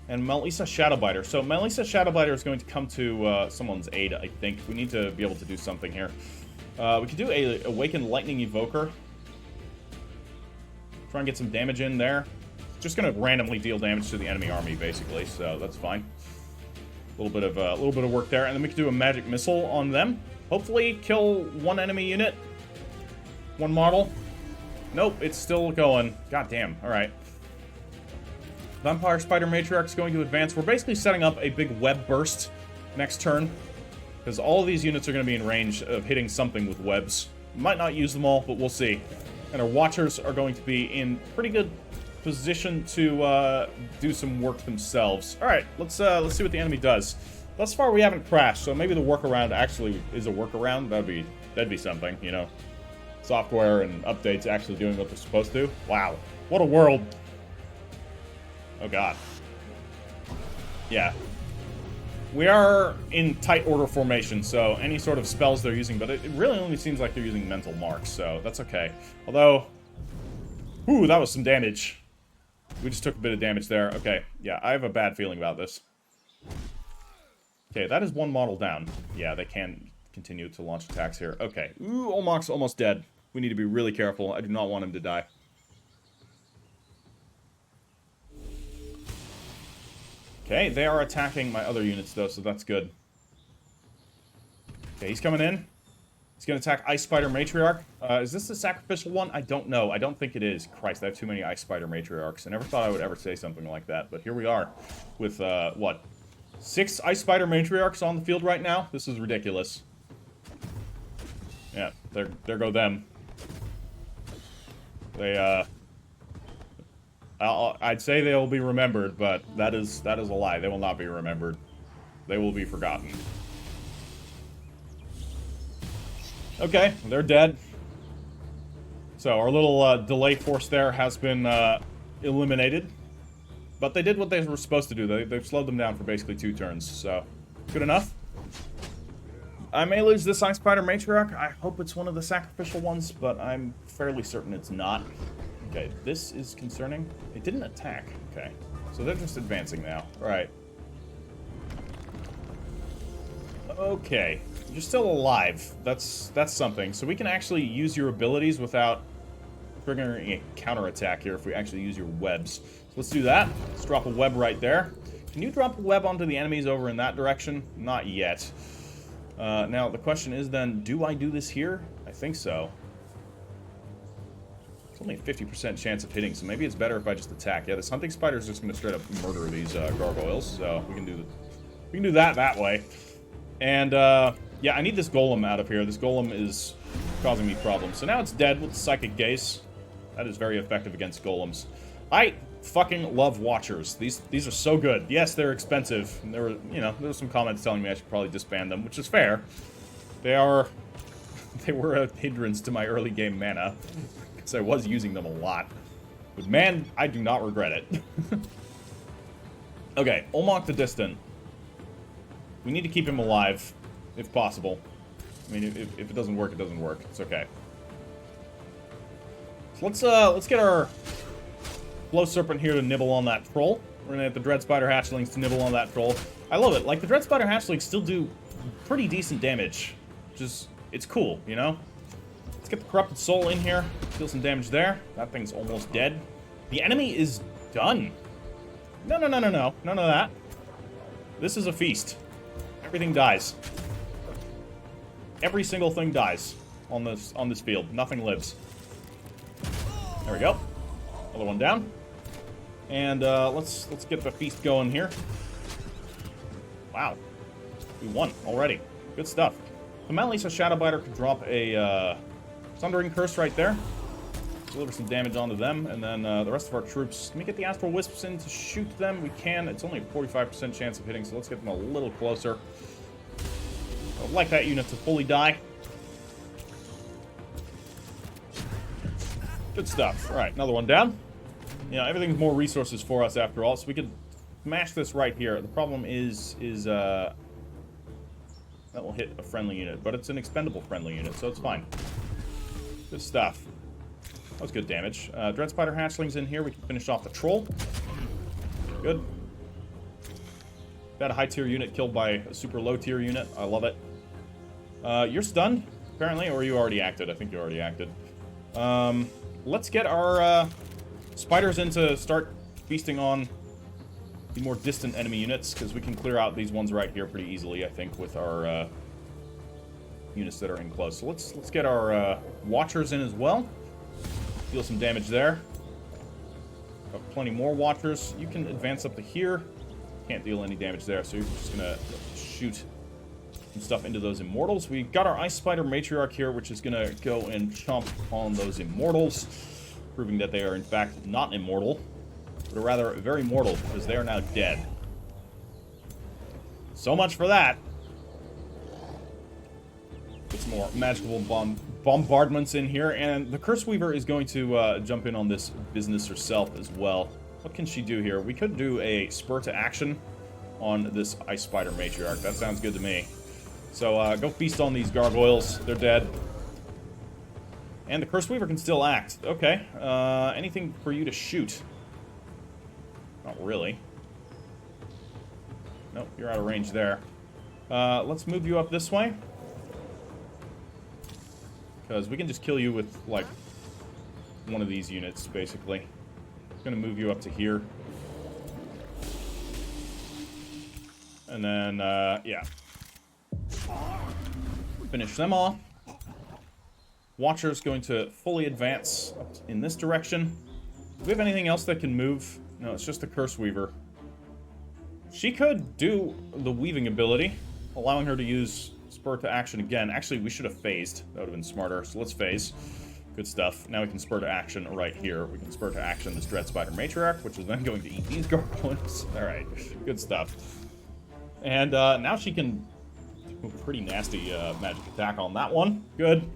And Melissa Shadowbiter. So Melissa Shadowbiter is going to come to someone's aid, I think. We need to be able to do something here. We could do a Awakened Lightning Evoker. Try and get some damage in there. Just gonna randomly deal damage to the enemy army, basically, so that's fine. A little bit of work there, and then we could do a Magic Missile on them. Hopefully kill one enemy unit. One model. Nope, it's still going. God damn, alright. Vampire Spider Matriarch is going to advance. We're basically setting up a big web burst next turn, because all of these units are going to be in range of hitting something with webs. Might not use them all, but we'll see. And our Watchers are going to be in pretty good position to do some work themselves. Alright, let's see what the enemy does. Thus far, we haven't crashed, so maybe the workaround actually is a workaround. That'd be something, you know. Software and updates actually doing what they're supposed to. Wow. What a world. Oh god. Yeah. We are in tight order formation, so any sort of spells they're using, but it really only seems like they're using mental marks, so that's okay. Although, ooh, that was some damage. We just took a bit of damage there. Okay, yeah, I have a bad feeling about this. Okay, that is one model down. Yeah, they can continue to launch attacks here. Okay, ooh, Olmoc's almost dead. We need to be really careful. I do not want him to die. Okay, they are attacking my other units, though, so that's good. Okay, he's coming in. He's going to attack Ice Spider Matriarch. Is this the sacrificial one? I don't know. I don't think it is. Christ, I have too many Ice Spider Matriarchs. I never thought I would ever say something like that, but here we are with, what? 6 Ice Spider Matriarchs on the field right now? This is ridiculous. Yeah, there go them. They, I'd say they will be remembered, but that is a lie. They will not be remembered. They will be forgotten. Okay, they're dead. So our little delay force there has been eliminated. But they did what they were supposed to do. They've slowed them down for basically 2 turns, so good enough. I may lose this Ice Spider Matriarch. I hope it's one of the sacrificial ones, but I'm fairly certain it's not. Okay, this is concerning. It didn't attack. Okay, so they're just advancing now. All right. Okay, you're still alive. That's something. So we can actually use your abilities without triggering a counterattack here if we actually use your webs. So let's do that. Let's drop a web right there. Can you drop a web onto the enemies over in that direction? Not yet. Now, the question is then, do I do this here? I think so. It's only a 50% chance of hitting, so maybe it's better if I just attack. Yeah, this Hunting Spider is just going to straight up murder these gargoyles, so we can do that way. And, yeah, I need this golem out of here. This golem is causing me problems. So now it's dead with Psychic Gaze. That is very effective against golems. I fucking love Watchers. These are so good. Yes, they're expensive. And there were some comments telling me I should probably disband them, which is fair. They were a hindrance to my early game mana, because I was using them a lot. But man, I do not regret it. Okay, Olmok the Distant. We need to keep him alive, if possible. I mean, if it doesn't work, it doesn't work. It's okay. So let's get our Blow Serpent here to nibble on that troll. We're gonna get the Dread Spider Hatchlings to nibble on that troll. I love it. Like, the Dread Spider Hatchlings still do pretty decent damage. It's cool, you know? Let's get the Corrupted Soul in here. Deal some damage there. That thing's almost dead. The enemy is done. No, no, no, no, no. None of that. This is a feast. Everything dies. Every single thing dies on this field. Nothing lives. There we go. Another one down. And let's get the feast going here. Wow. We won already. Good stuff. So at least a Shadowbiter could drop a Sundering Curse right there. Deliver some damage onto them, and then the rest of our troops. Can we get the Astral Wisps in to shoot them? We can. It's only a 45% chance of hitting, so let's get them a little closer. I would like that unit to fully die. Good stuff. All right, another one down. Yeah, everything's more resources for us after all, so we could smash this right here. The problem is that will hit a friendly unit, but it's an expendable friendly unit, so it's fine. Good stuff. That was good damage. Dread Spider Hatchlings in here. We can finish off the Troll. Good. Got a high tier unit killed by a super low tier unit. I love it. You're stunned, apparently, or you already acted. I think you already acted. Let's get our spiders in to start feasting on the more distant enemy units, because we can clear out these ones right here pretty easily, I think, with our units that are in close. So let's get our Watchers in as well. Deal some damage there. Got plenty more Watchers. You can advance up to here. Can't deal any damage there, so you're just gonna shoot some stuff into those Immortals. We got our Ice Spider Matriarch here, which is gonna go and chomp on those Immortals, proving that they are in fact not immortal, but rather very mortal, because they are now dead. So much for that. Get some more magical bombardments in here, and the Curse Weaver is going to jump in on this business herself as well. What can she do here? We could do a spur to action on this Ice Spider Matriarch. That sounds good to me. So go feast on these gargoyles. They're dead. And the Curse Weaver can still act. Okay. Anything for you to shoot? Not really. Nope, you're out of range there. Let's move you up this way. Because we can just kill you with, like, one of these units, basically. I'm going to move you up to here. And then, yeah. Finish them off. Watcher's going to fully advance up in this direction. Do we have anything else that can move? No, it's just the Curse Weaver. She could do the weaving ability, allowing her to use spur to action again. Actually, we should have phased. That would have been smarter. So let's phase. Good stuff. Now we can spur to action right here. We can spur to action this Dread Spider Matriarch, which is then going to eat these gargoyles. Alright, good stuff. And now she can do a pretty nasty magic attack on that one. Good.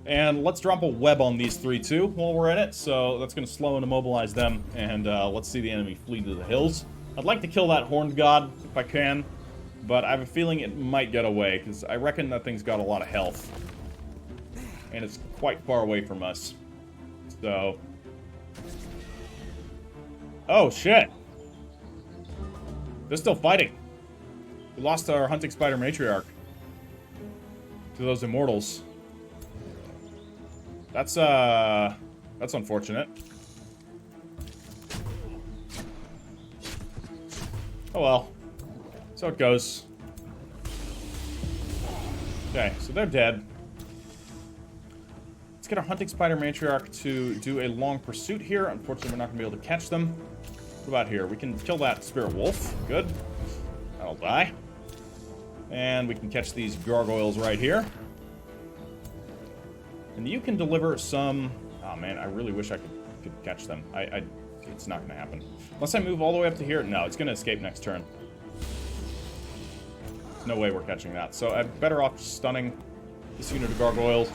And let's drop a web on these three, too, while we're at it. So that's going to slow and immobilize them. And let's see the enemy flee to the hills. I'd like to kill that Horned God, if I can. But I have a feeling it might get away, because I reckon that thing's got a lot of health. And it's quite far away from us. So... oh, shit! They're still fighting. We lost our Hunting Spider Matriarch to those Immortals. That's unfortunate. Oh well. So it goes. Okay, so they're dead. Let's get our Hunting Spider Matriarch to do a long pursuit here. Unfortunately, we're not going to be able to catch them. What about here? We can kill that Spirit Wolf. Good. That'll die. And we can catch these gargoyles right here. And you can deliver some... oh man, I really wish I could catch them. It's not going to happen. Unless I move all the way up to here. No, it's going to escape next turn. There's no way we're catching that. So I'm better off stunning this unit of gargoyles.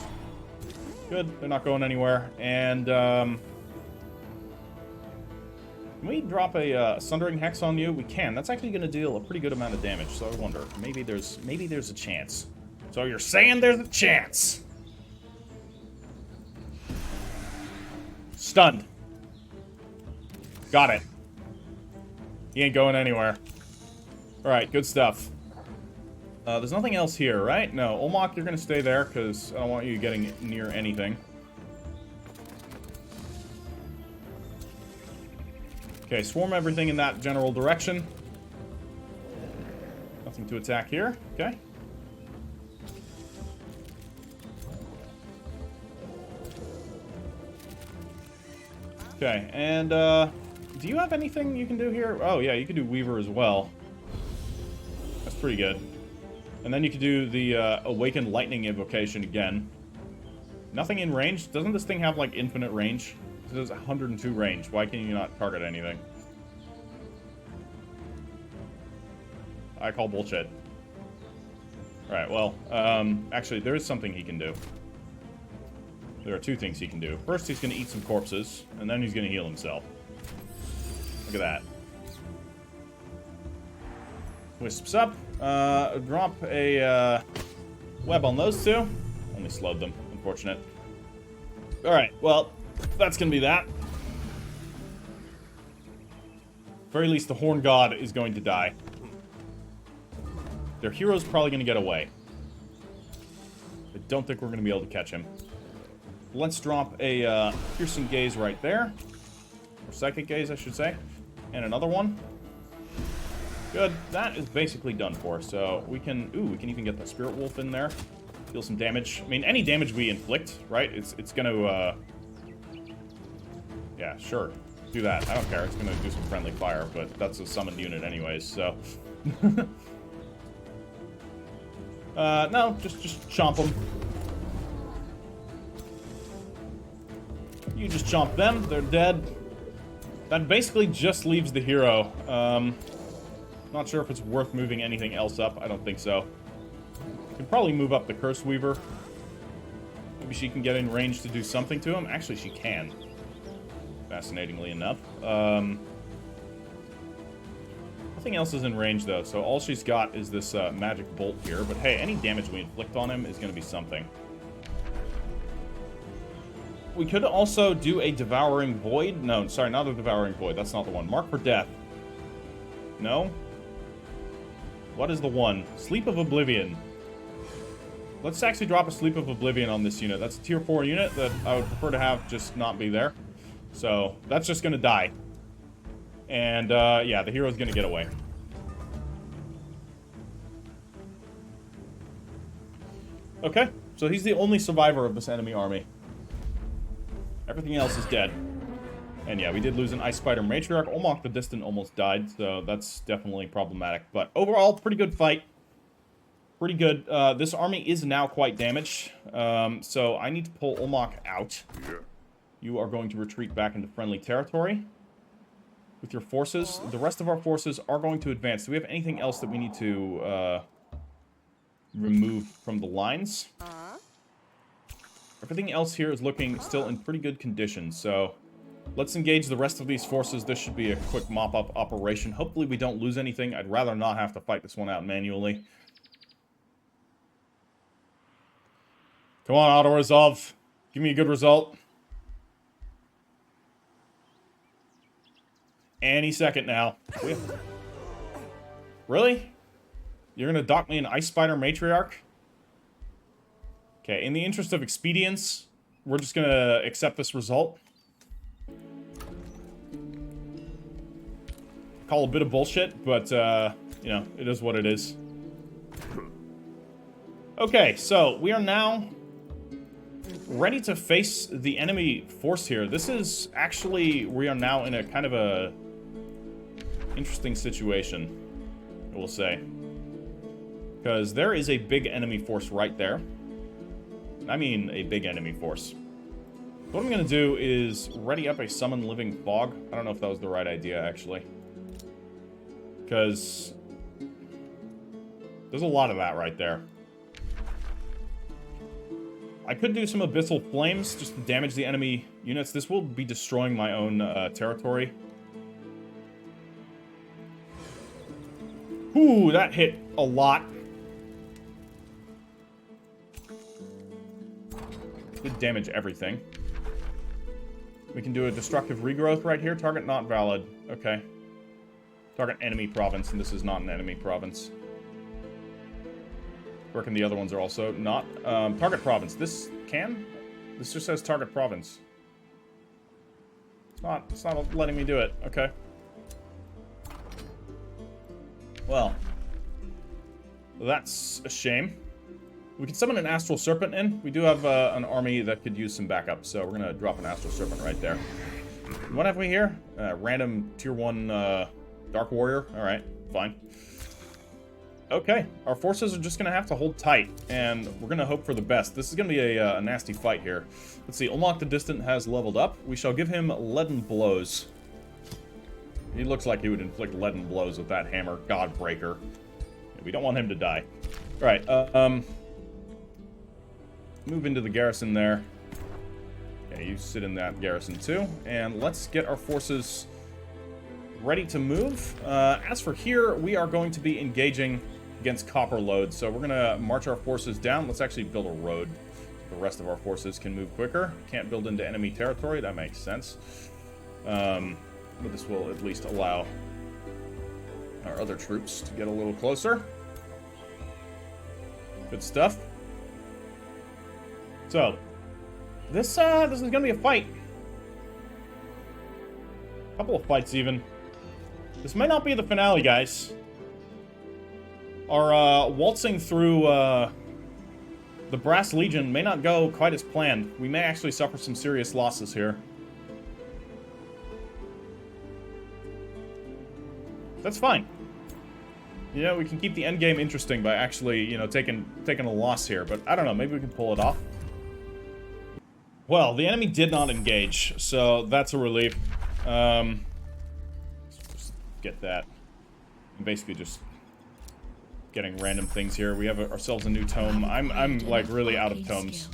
Good, they're not going anywhere. And can we drop a Sundering Hex on you? We can. That's actually going to deal a pretty good amount of damage. So I wonder, maybe there's a chance. So you're saying there's a chance? Stunned. Got it. He ain't going anywhere. Alright, good stuff. There's nothing else here, right? No, Olmok, you're going to stay there, because I don't want you getting near anything. Okay, swarm everything in that general direction. Nothing to attack here. Okay. Okay, and, do you have anything you can do here? Oh, yeah, you can do Weaver as well. That's pretty good. And then you can do the, Awakened Lightning Invocation again. Nothing in range? Doesn't this thing have, like, infinite range? It says 102 range. Why can you not target anything? I call bullshit. Alright, well, actually, there is something he can do. There are two things he can do. First, he's going to eat some corpses, and then he's going to heal himself. Look at that. Wisps up. Drop a web on those two. Only slowed them. Unfortunate. Alright, well, that's going to be that. Very least, the Horn God is going to die. Their hero's probably going to get away. I don't think we're going to be able to catch him. Let's drop a Piercing Gaze right there. Or Psychic Gaze, I should say. And another one. Good. That is basically done for. So we can... Ooh, we can even get the Spirit Wolf in there. Deal some damage. I mean, any damage we inflict, right? It's gonna... Yeah, sure. Do that. I don't care. It's gonna do some friendly fire, but that's a summoned unit anyways, so... no, just chomp them. You just chomp them, they're dead. That basically just leaves the hero. Not sure if it's worth moving anything else up. I don't think so. Could probably move up the Curse Weaver. Maybe she can get in range to do something to him. Actually, she can. Fascinatingly enough. Nothing else is in range, though, so all she's got is this magic bolt here. But hey, any damage we inflict on him is going to be something. We could also do a Devouring Void. No, sorry, not a Devouring Void. That's not the one. Mark for Death. No? What is the one? Sleep of Oblivion. Let's actually drop a Sleep of Oblivion on this unit. That's a tier 4 unit that I would prefer to have just not be there. So, that's just going to die. And, yeah, the hero's going to get away. Okay, so he's the only survivor of this enemy army. Everything else is dead. And yeah, we did lose an Ice Spider Matriarch. Olmok the Distant almost died, so that's definitely problematic. But overall, pretty good fight. Pretty good. This army is now quite damaged, so I need to pull Olmok out. You are going to retreat back into friendly territory with your forces. The rest of our forces are going to advance. Do we have anything else that we need to remove from the lines? Everything else here is looking still in pretty good condition, so let's engage the rest of these forces. This should be a quick mop-up operation. Hopefully we don't lose anything. I'd rather not have to fight this one out manually. Come on, auto-resolve. Give me a good result. Any second now. Really? You're gonna dock me an Ice Spider Matriarch? Okay, in the interest of expedience, we're just gonna accept this result. Call a bit of bullshit, but, you know, it is what it is. Okay, so we are now ready to face the enemy force here. This is actually, we are now in a kind of a interesting situation, I will say. Because there is a big enemy force right there. I mean, a big enemy force. What I'm going to do is ready up a Summon Living Fog. I don't know if that was the right idea, actually. Because there's a lot of that right there. I could do some Abyssal Flames just to damage the enemy units. This will be destroying my own territory. Ooh, that hit a lot. Did damage everything. We can do a Destructive Regrowth right here. Target not valid. Okay. Target enemy province, and this is not an enemy province. I reckon the other ones are also not. Target province. This can? This just says target province. It's not letting me do it. Okay. Well, that's a shame. We can summon an astral serpent in. We do have an army that could use some backup, so we're gonna drop an astral serpent right there. What have we here? Random tier 1 dark warrior. All right, fine. Okay, our forces are just gonna have to hold tight, and we're gonna hope for the best. This is gonna be a nasty fight here. Let's see. Unlock the Distant has leveled up. We shall give him leaden blows. He looks like he would inflict leaden blows with that hammer, Godbreaker. We don't want him to die. All right. Move into the garrison there. Okay, you sit in that garrison too. And let's get our forces ready to move. As for here, we are going to be engaging against copper loads. So we're going to march our forces down. Let's actually build a road so the rest of our forces can move quicker. Can't build into enemy territory. That makes sense. But this will at least allow our other troops to get a little closer. Good stuff. So, this is gonna be a fight. A couple of fights, even. This may not be the finale, guys. Our waltzing through the Brass Legion may not go quite as planned. We may actually suffer some serious losses here. That's fine. You know, we can keep the endgame interesting by actually, you know, taking a loss here. But I don't know, maybe we can pull it off. Well, the enemy did not engage, so that's a relief. Let's just get that. I'm basically just getting random things here. We have ourselves a new tome. I'm like really out of tomes.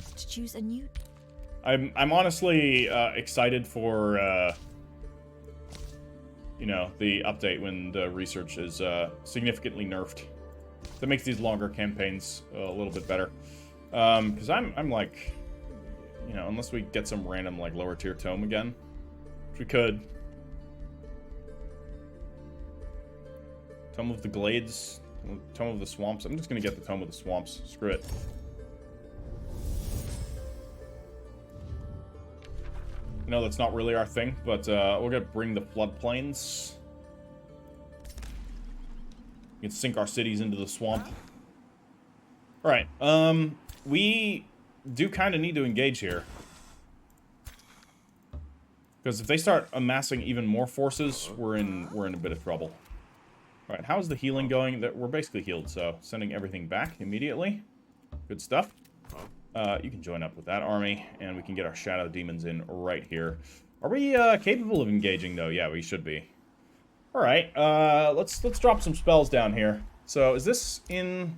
I'm honestly excited for you know, the update when the research is significantly nerfed. That makes these longer campaigns a little bit better. Because I'm like, you know, unless we get some random like lower tier tome again, which we could. Tome of the Glades, Tome of the Swamps. I'm just gonna get the Tome of the Swamps. Screw it. No, that's not really our thing, but we're gonna bring the floodplains. We can sink our cities into the swamp. Alright, we do kind of need to engage here. Because if they start amassing even more forces, we're in a bit of trouble. Alright, how's the healing going? We're basically healed, so sending everything back immediately. Good stuff. You can join up with that army, and we can get our shadow demons in right here. Are we capable of engaging, though? Yeah, we should be. All right, let's drop some spells down here. So is this in...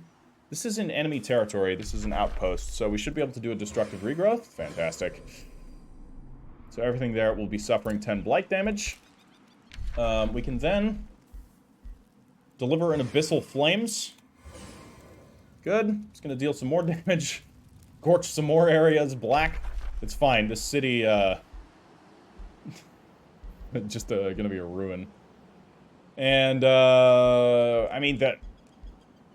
This is in enemy territory. This is an outpost, so we should be able to do a destructive regrowth. Fantastic. So everything there will be suffering 10 blight damage. We can then deliver an abyssal flames. Good. It's going to deal some more damage. Scorch some more areas black. It's fine. This city, just gonna be a ruin. And, I mean, that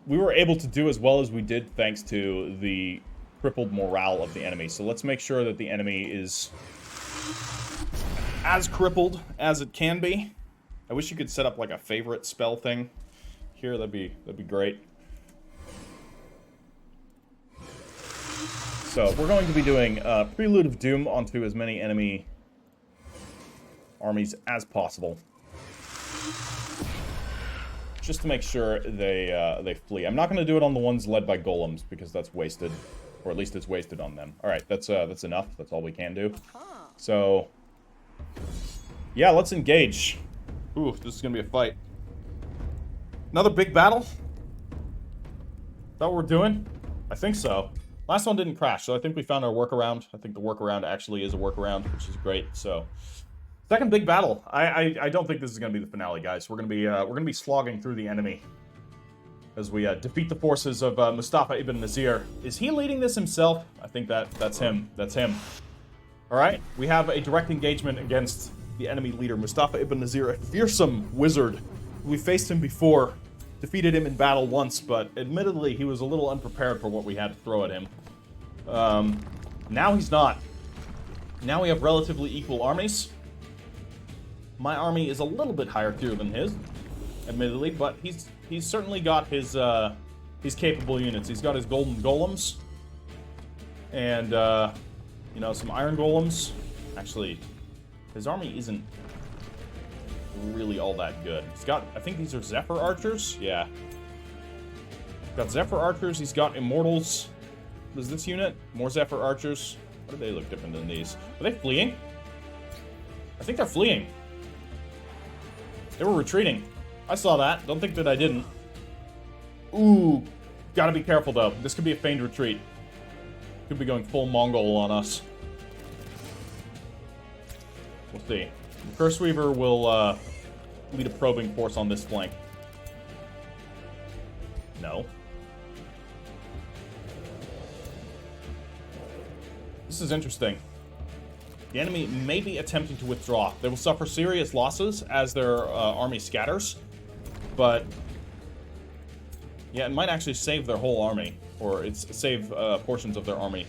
we were able to do as well as we did thanks to the crippled morale of the enemy. So let's make sure that the enemy is as crippled as it can be. I wish you could set up, like, a favorite spell thing here. That'd be great. So, we're going to be doing Prelude of Doom onto as many enemy armies as possible. Just to make sure they flee. I'm not going to do it on the ones led by golems, because that's wasted. Or at least it's wasted on them. Alright, that's enough. That's all we can do. So, yeah, let's engage. Ooh, this is going to be a fight. Another big battle? Is that what we're doing? I think so. Last one didn't crash, so I think we found our workaround. I think the workaround actually is a workaround, which is great. So, second big battle. I don't think this is going to be the finale, guys. We're gonna be slogging through the enemy as we defeat the forces of Mustafa ibn Nazir. Is he leading this himself? I think that's him. That's him. All right, we have a direct engagement against the enemy leader, Mustafa ibn Nazir, a fearsome wizard. We faced him before. Defeated him in battle once, but admittedly, he was a little unprepared for what we had to throw at him. Now he's not. Now we have relatively equal armies. My army is a little bit higher tier than his. admittedly, but he's certainly got his capable units. He's got his golden golems, and you know, some iron golems. Actually, his army isn't really all that good. He's got, I think these are Zephyr archers. Yeah, got Zephyr archers. He's got immortals. What is this unit? More Zephyr archers. Why do they look different than these? Are they fleeing? I think they're fleeing. They were retreating. I saw that. Don't think that I didn't. Ooh. Gotta be careful, though. This could be a feigned retreat. Could be going full Mongol on us. We'll see. The Curse Weaver will lead a probing force on this flank. No. This is interesting. The enemy may be attempting to withdraw. They will suffer serious losses as their army scatters, but yeah, it might actually save their whole army, or it's save portions of their army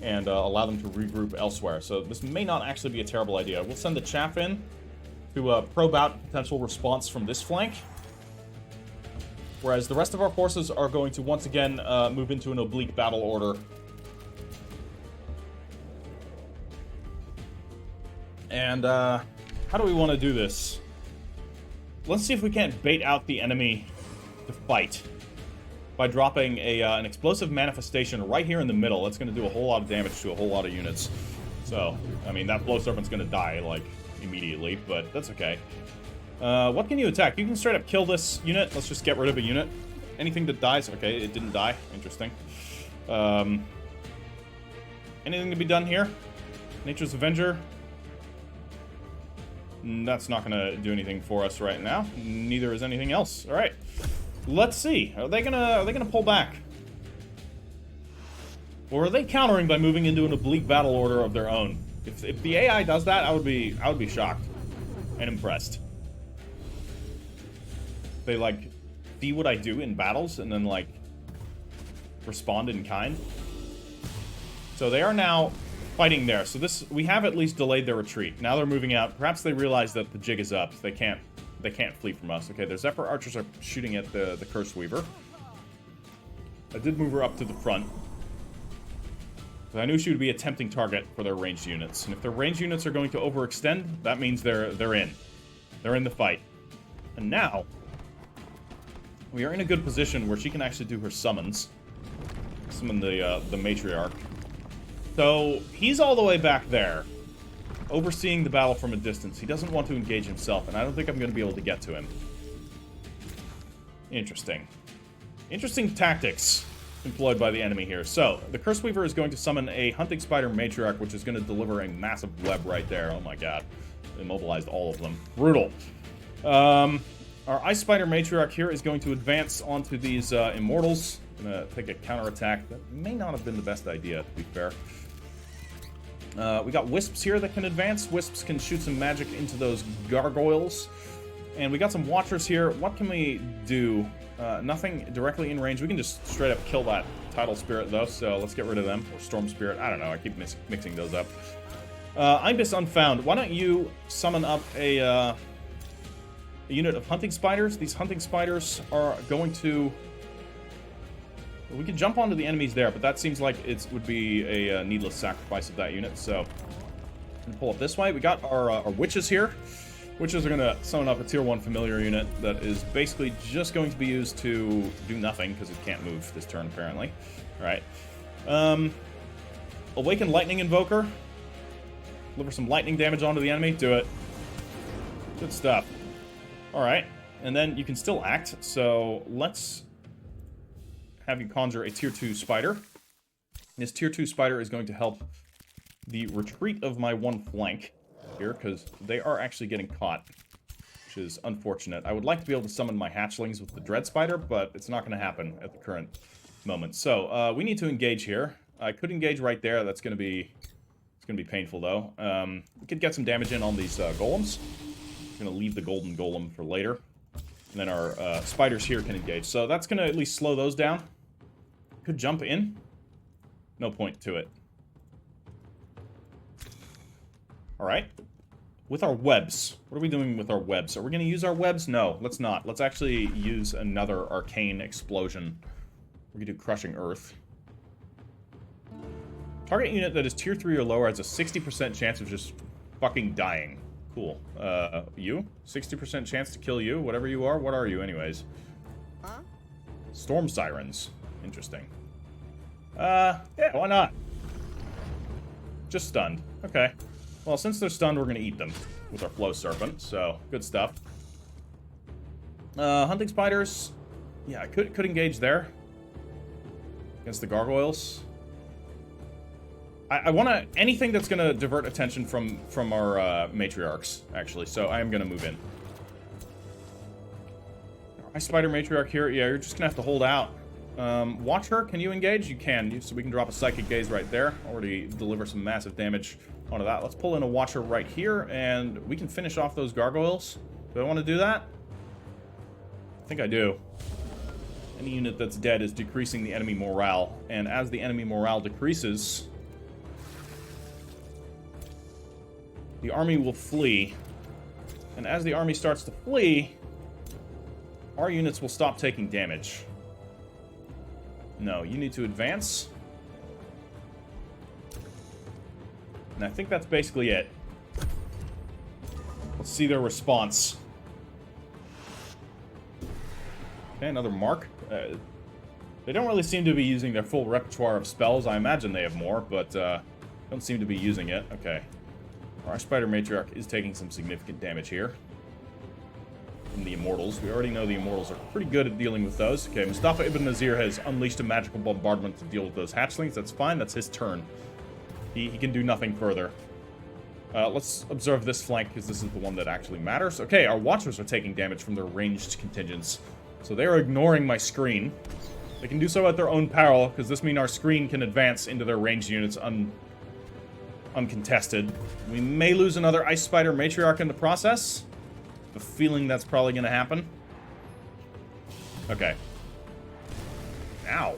and allow them to regroup elsewhere. So this may not actually be a terrible idea. We'll send the chaff in to probe out potential response from this flank, whereas the rest of our forces are going to once again move into an oblique battle order. And, how do we want to do this? Let's see if we can't bait out the enemy to fight by dropping an explosive manifestation right here in the middle. That's going to do a whole lot of damage to a whole lot of units. So, I mean, that Blow Serpent's going to die, like, immediately, but that's okay. What can you attack? You can straight up kill this unit. Let's just get rid of a unit. Anything that dies. Okay, it didn't die. Interesting. Anything to be done here? Nature's Avenger. That's not going to do anything for us right now. Neither is anything else. All right. Let's see. Are they gonna pull back? Or are they countering by moving into an oblique battle order of their own? If the AI does that, I would be shocked and impressed. They like see what I do in battles and then like respond in kind. So they are now fighting there. So this, we have at least delayed their retreat. Now they're moving out. Perhaps they realize that the jig is up. They can't flee from us. Okay, their Zephyr archers are shooting at the Curse Weaver. I did move her up to the front. But I knew she would be a tempting target for their ranged units. And if their ranged units are going to overextend, that means they're in. They're in the fight. And now we are in a good position where she can actually do her summons. Summon the matriarch. So, he's all the way back there, overseeing the battle from a distance. He doesn't want to engage himself, and I don't think I'm going to be able to get to him. Interesting. Interesting tactics employed by the enemy here. So, the Curse Weaver is going to summon a Hunting Spider Matriarch, which is going to deliver a massive web right there. Oh my god. Immobilized all of them. Brutal. Our Ice Spider Matriarch here is going to advance onto these Immortals. Gonna take a counterattack. That may not have been the best idea, to be fair. We got Wisps here that can advance. Wisps can shoot some magic into those gargoyles. And we got some Watchers here. What can we do? Nothing directly in range. We can just straight up kill that Tidal Spirit, though, so let's get rid of them. Or Storm Spirit. I don't know. I keep mixing those up. Ibis Unfound. Why don't you summon up a unit of Hunting Spiders? These Hunting Spiders are going to... We could jump onto the enemies there, but that seems like it would be a needless sacrifice of that unit, so... I'm gonna pull up this way. We got our Witches here. Witches are going to summon up a Tier 1 Familiar unit that is basically just going to be used to do nothing, because it can't move this turn, apparently. Alright. Awaken Lightning Invoker. Deliver some lightning damage onto the enemy. Do it. Good stuff. Alright. And then you can still act, so let's have you conjure a Tier 2 Spider. This Tier 2 Spider is going to help the retreat of my one flank here, because they are actually getting caught, which is unfortunate. I would like to be able to summon my hatchlings with the Dread Spider, but it's not going to happen at the current moment. So, we need to engage here. I could engage right there. That's going to be... It's going to be painful, though. We could get some damage in on these golems. I'm going to leave the golden golem for later. And then our spiders here can engage. So that's going to at least slow those down. Could jump in. No point to it. Alright. with our webs. What are we doing with our webs? Are we going to use our webs? No, let's not. Let's actually use another arcane explosion. We're going to do Crushing Earth. Target unit that is tier 3 or lower has a 60% chance of just fucking dying. Cool. You? 60% chance to kill you? Whatever you are? What are you, anyways? Huh? Storm Sirens. Interesting. Yeah, why not? Just stunned. Okay. Well, since they're stunned, we're going to eat them with our Flow Serpent, so good stuff. Hunting Spiders. Yeah, I could engage there. Against the Gargoyles. I want to... Anything that's going to divert attention from our Matriarchs, actually, so I am going to move in. Ice Spider Matriarch here. Yeah, you're just going to have to hold out. Watcher, can you engage? You can, so we can drop a Psychic Gaze right there. Already deliver some massive damage onto that. Let's pull in a Watcher right here, and we can finish off those Gargoyles. Do I want to do that? I think I do. Any unit that's dead is decreasing the enemy morale, and as the enemy morale decreases, the army will flee. And as the army starts to flee, our units will stop taking damage. No, you need to advance. And I think that's basically it. Let's see their response. Okay, another mark. They don't really seem to be using their full repertoire of spells. I imagine they have more, but don't seem to be using it. Okay. Our Spider Matriarch is taking some significant damage here. From the Immortals. We already know the Immortals are pretty good at dealing with those. Okay, Mustafa Ibn Nazir has unleashed a magical bombardment to deal with those hatchlings. That's fine. That's his turn. He can do nothing further. Let's observe this flank, because this is the one that actually matters. Okay, our Watchers are taking damage from their ranged contingents. So they are ignoring my screen. They can do so at their own peril, because this means our screen can advance into their ranged units uncontested. We may lose another Ice Spider Matriarch in the process. I have a feeling that's probably going to happen. Okay. Ow.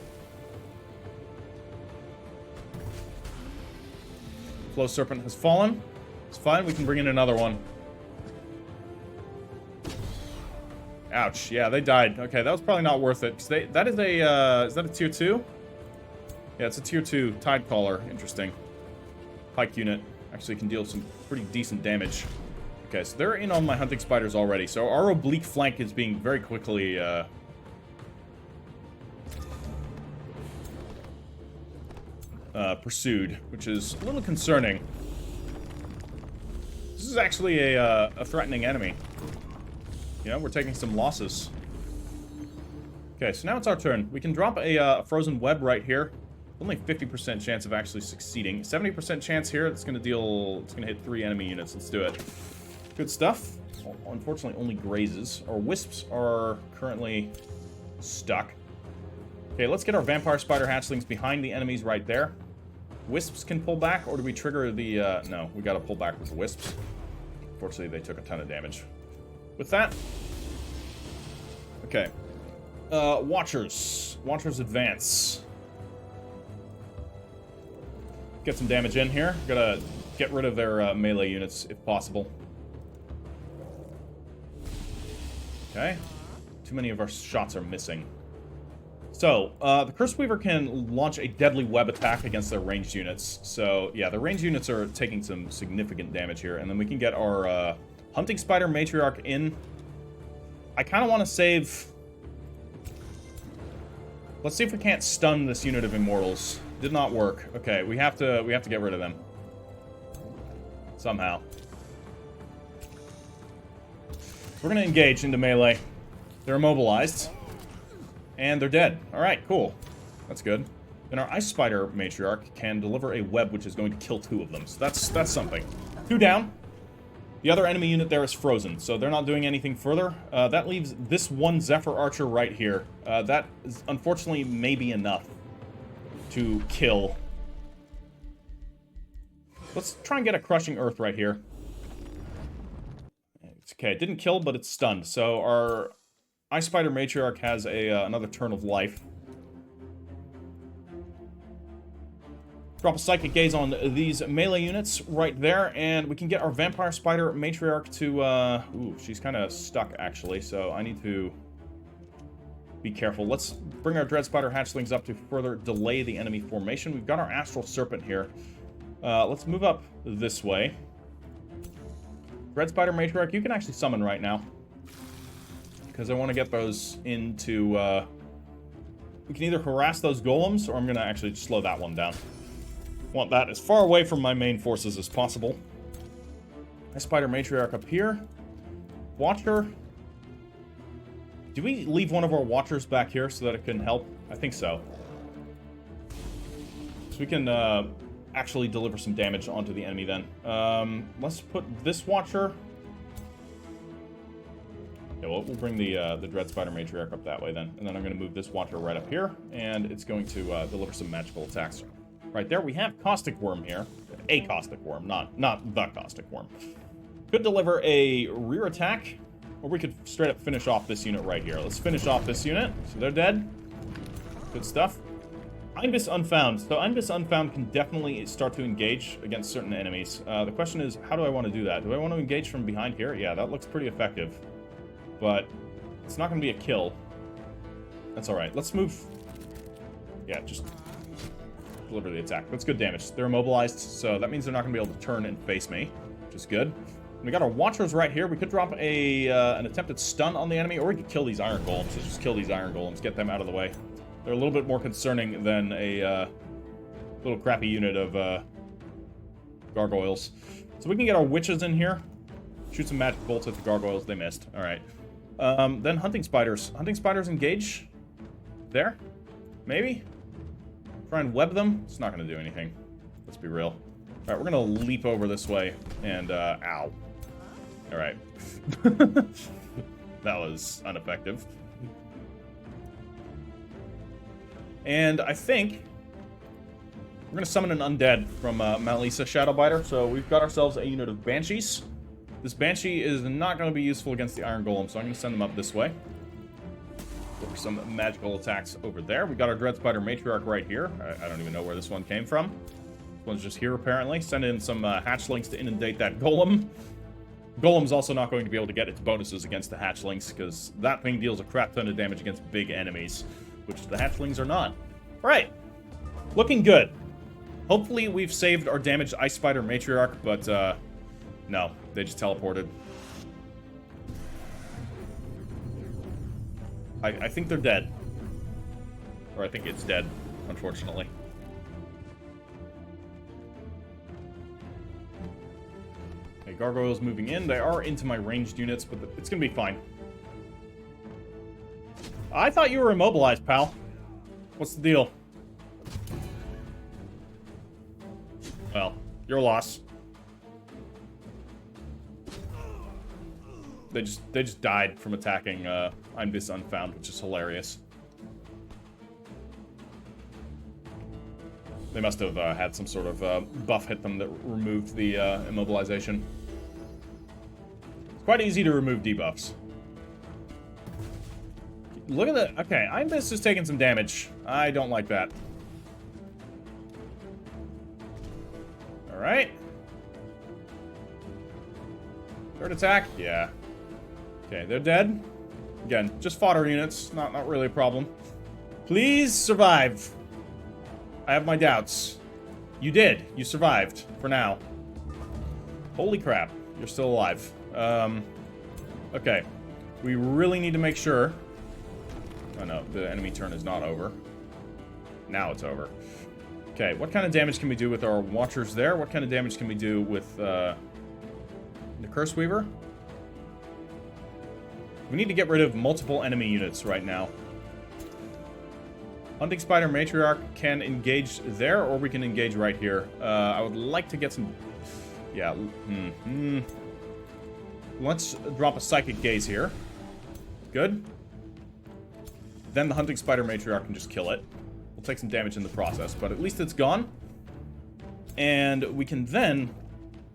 Flow Serpent has fallen. It's fine, we can bring in another one. Ouch. Yeah, they died. Okay, that was probably not worth it. That is is that a tier 2? Yeah, it's a tier 2 Tidecaller. Interesting. Pike unit. Actually can deal some pretty decent damage. Okay, so they're in on my Hunting Spiders already. So our oblique flank is being very quickly, pursued, which is a little concerning. This is actually a threatening enemy. You know, we're taking some losses. Okay, so now it's our turn. We can drop a frozen web right here. Only 50% chance of actually succeeding. 70% chance here. It's gonna hit 3 enemy units. Let's do it. Good stuff. Unfortunately, only grazes. Our wisps are currently stuck. Okay, let's get our Vampire Spider hatchlings behind the enemies right there. Wisps can pull back, or do we trigger the... no, we gotta pull back with the wisps. Unfortunately, they took a ton of damage. With that... Okay. Watchers. Watchers advance. Get some damage in here. Gotta get rid of their melee units, if possible. Okay. Too many of our shots are missing. So, the Curse Weaver can launch a deadly web attack against their ranged units. So, yeah, the ranged units are taking some significant damage here. And then we can get our Hunting Spider Matriarch in. I kind of want to save... Let's see if we can't stun this unit of Immortals. Did not work. Okay, we have to get rid of them. Somehow. We're going to engage into melee. They're immobilized. And they're dead. Alright, cool. That's good. Then our Ice Spider Matriarch can deliver a web which is going to kill 2 of them. So that's something. 2 down. The other enemy unit there is frozen, so they're not doing anything further. That leaves this one Zephyr Archer right here. That is, unfortunately, may be enough to kill. Let's try and get a Crushing Earth right here. It's okay, it didn't kill, but it's stunned. So our Ice Spider Matriarch has another turn of life. Drop a Psychic Gaze on these melee units right there, and we can get our Vampire Spider Matriarch to, ooh, she's kind of stuck, actually, so I need to be careful. Let's bring our Dread Spider Hatchlings up to further delay the enemy formation. We've got our Astral Serpent here. Let's move up this way. Dread Spider Matriarch, you can actually summon right now, because I want to get those into, we can either harass those golems, or I'm going to actually slow that one down. Want that as far away from my main forces as possible. My Spider Matriarch up here. Watcher. Do we leave one of our Watchers back here so that it can help? I think so. So we can actually deliver some damage onto the enemy then. Let's put this Watcher. Yeah, we'll bring the Dread Spider Matriarch up that way then. And then I'm going to move this Watcher right up here. And it's going to deliver some magical attacks. Right there, we have Caustic Worm here. A Caustic Worm, not the Caustic Worm. Could deliver a rear attack, or we could straight up finish off this unit right here. Let's finish off this unit. So they're dead. Good stuff. Unbeheld Unfound. So Unbeheld Unfound can definitely start to engage against certain enemies. The question is, how do I want to do that? Do I want to engage from behind here? Yeah, that looks pretty effective. But it's not going to be a kill. That's alright. Let's move. Yeah, just deliver the attack. That's good damage. They're immobilized, so that means they're not going to be able to turn and face me, which is good. We got our Watchers right here. We could drop an attempted stun on the enemy, or we could kill these Iron Golems. So just kill these Iron Golems, get them out of the way. They're a little bit more concerning than a little crappy unit of gargoyles. So we can get our Witches in here. Shoot some magic bolts at the gargoyles. They missed. All right. Then Hunting Spiders. Hunting Spiders engage. There? Maybe? Try and web them. It's not going to do anything. Let's be real. All right, we're going to leap over this way and, ow. All right. That was ineffective. And I think we're going to summon an undead from Mount Lisa Shadowbiter. So we've got ourselves a unit of Banshees. This Banshee is not going to be useful against the Iron Golem, so I'm going to send them up this way. For some magical attacks over there. We got our Dread Spider Matriarch right here. I don't even know where this one came from. This one's just here, apparently. Send in some hatchlings to inundate that golem. Golem's also not going to be able to get its bonuses against the hatchlings, because that thing deals a crap ton of damage against big enemies, which the hatchlings are not. All right. Looking good. Hopefully we've saved our damaged Ice Spider Matriarch, but no. They just teleported. I think they're dead. Or I think it's dead, unfortunately. Okay, gargoyles moving in. They are into my ranged units, but it's going to be fine. I thought you were immobilized, pal. What's the deal? Well, your loss. They just died from attacking Unbeheld Unfound, which is hilarious. They must have had some sort of buff hit them that removed the immobilization. It's quite easy to remove debuffs. Look at that. Okay, Unbeheld is taking some damage. I don't like that. Alright. Third attack? Yeah. Okay, they're dead. Again, just fodder units. Not really a problem. Please survive. I have my doubts. You did. You survived. For now. Holy crap. You're still alive. Okay. We really need to make sure... Oh no, the enemy turn is not over. Now it's over. Okay, what kind of damage can we do with our Watchers there? What kind of damage can we do with the Curse Weaver? We need to get rid of multiple enemy units right now. Hunting Spider Matriarch can engage there, or we can engage right here. I would like to get some... Yeah. Let's drop a Psychic Gaze here. Good. Then the Hunting Spider Matriarch can just kill it. We'll take some damage in the process, but at least it's gone. And we can then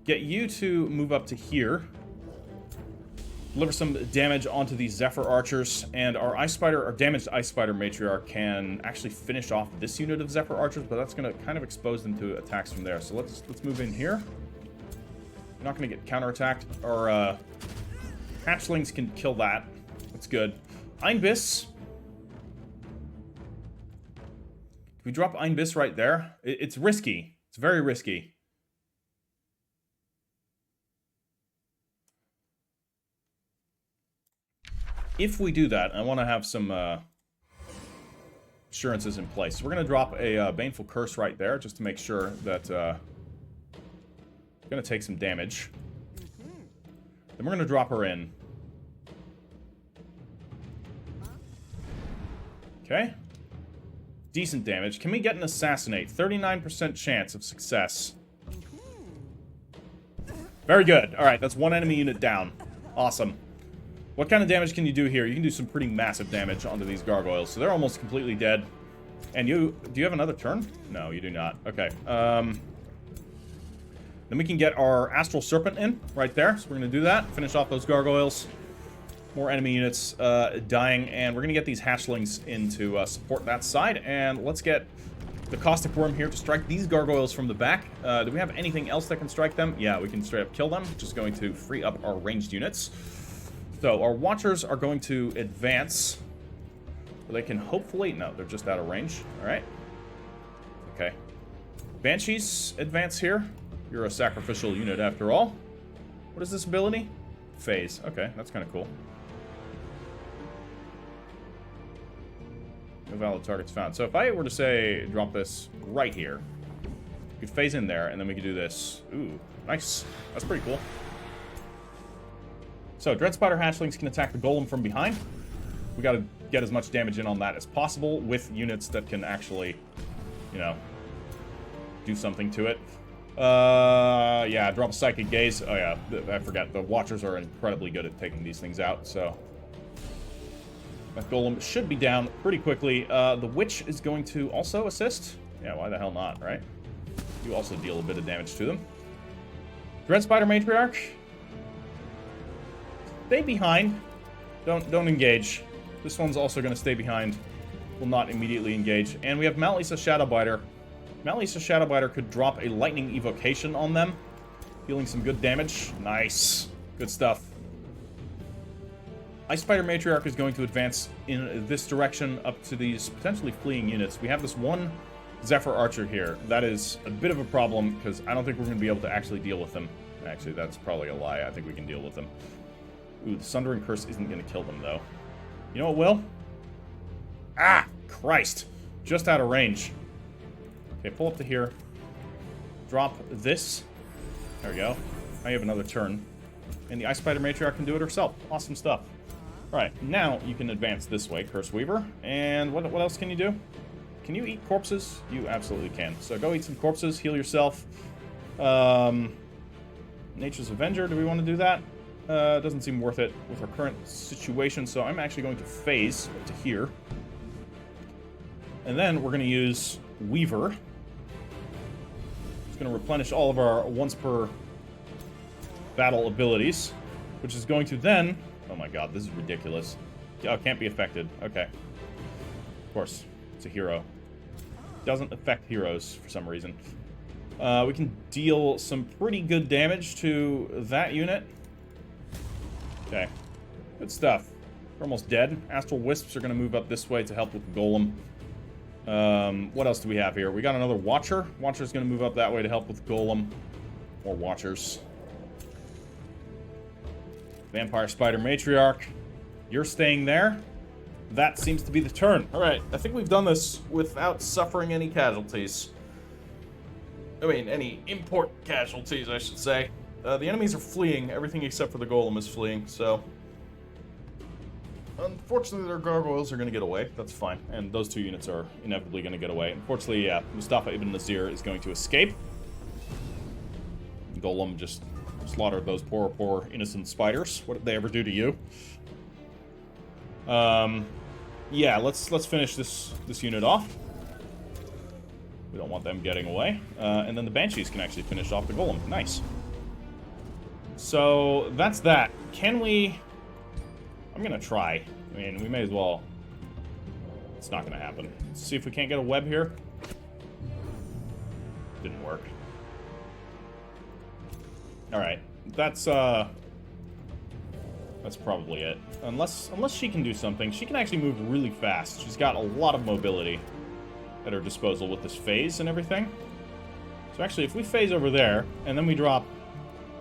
get you to move up to here. Deliver some damage onto these Zephyr Archers, and our Ice Spider, our damaged Ice Spider Matriarch can actually finish off this unit of Zephyr Archers, but that's going to kind of expose them to attacks from there. So let's move in here. We're not going to get counterattacked. Our hatchlings can kill that. That's good. Einbiss. Can we drop Einbiss right there? It's risky. It's very risky. If we do that, I want to have some assurances in place. So we're going to drop a Baneful Curse right there, just to make sure that we're going to take some damage. Then we're going to drop her in. Okay. Decent damage. Can we get an Assassinate? 39% chance of success. Very good. Alright, that's one enemy unit down. Awesome. What kind of damage can you do here? You can do some pretty massive damage onto these gargoyles. So they're almost completely dead. And do you have another turn? No, you do not. Okay. Then we can get our Astral Serpent in right there. So we're going to do that. Finish off those gargoyles. More enemy units dying. And we're going to get these hatchlings in to support that side. And let's get the Caustic Worm here to strike these gargoyles from the back. Do we have anything else that can strike them? Yeah, we can straight up kill them. Just going to free up our ranged units. So, our Watchers are going to advance. They can hopefully... No, they're just out of range. Alright. Okay. Banshees advance here. You're a sacrificial unit after all. What is this ability? Phase. Okay, that's kind of cool. No valid targets found. So, if I were to say, drop this right here. We could phase in there, and then we could do this. Ooh, nice. That's pretty cool. So, Dread Spider Hatchlings can attack the Golem from behind. We gotta get as much damage in on that as possible with units that can actually, you know, do something to it. Yeah, drop a Psychic Gaze. Oh yeah, I forgot. The Watchers are incredibly good at taking these things out, so... That Golem should be down pretty quickly. The Witch is going to also assist. Yeah, why the hell not, right? You also deal a bit of damage to them. Dread Spider Matriarch. Stay behind. Don't engage. This one's also going to stay behind. Will not immediately engage. And we have Malisa Shadowbiter. Malisa Shadowbiter could drop a Lightning Evocation on them, dealing some good damage. Nice. Good stuff. Ice Spider Matriarch is going to advance in this direction up to these potentially fleeing units. We have this one Zephyr Archer here. That is a bit of a problem, because I don't think we're going to be able to actually deal with them. Actually, that's probably a lie. I think we can deal with them. Ooh, the Sundering Curse isn't going to kill them, though. You know what will? Ah! Christ! Just out of range. Okay, pull up to here. Drop this. There we go. Now you have another turn. And the Ice Spider Matriarch can do it herself. Awesome stuff. Alright, now you can advance this way, Curse Weaver. And what else can you do? Can you eat corpses? You absolutely can. So go eat some corpses, heal yourself. Nature's Avenger, do we want to do that? Doesn't seem worth it with our current situation, so I'm actually going to phase up to here. And then we're going to use Weaver. It's going to replenish all of our once per battle abilities, which is going to then... Oh my god, this is ridiculous. Oh, can't be affected. Okay. Of course, it's a hero. Doesn't affect heroes for some reason. We can deal some pretty good damage to that unit. Okay. Good stuff. We're almost dead. Astral Wisps are going to move up this way to help with the Golem. What else do we have here? We got another Watcher. Watcher's going to move up that way to help with Golem. More Watchers. Vampire Spider Matriarch. You're staying there. That seems to be the turn. Alright, I think we've done this without suffering any casualties. I mean, any import casualties, I should say. The enemies are fleeing. Everything except for the Golem is fleeing, so... Unfortunately, their gargoyles are going to get away. That's fine. And those two units are inevitably going to get away. Unfortunately, yeah, Mustafa Ibn Nazir is going to escape. Golem just slaughtered those poor innocent spiders. What did they ever do to you? Yeah, let's finish this unit off. We don't want them getting away. And then the Banshees can actually finish off the Golem. Nice. So, that's that. Can we I'm gonna try. I mean, we may as well. It's not gonna happen. Let's see if we can't get a web here. Didn't work. Alright. That's probably it. Unless she can do something. She can actually move really fast. She's got a lot of mobility at her disposal with this phase and everything. So actually, if we phase over there, and then we drop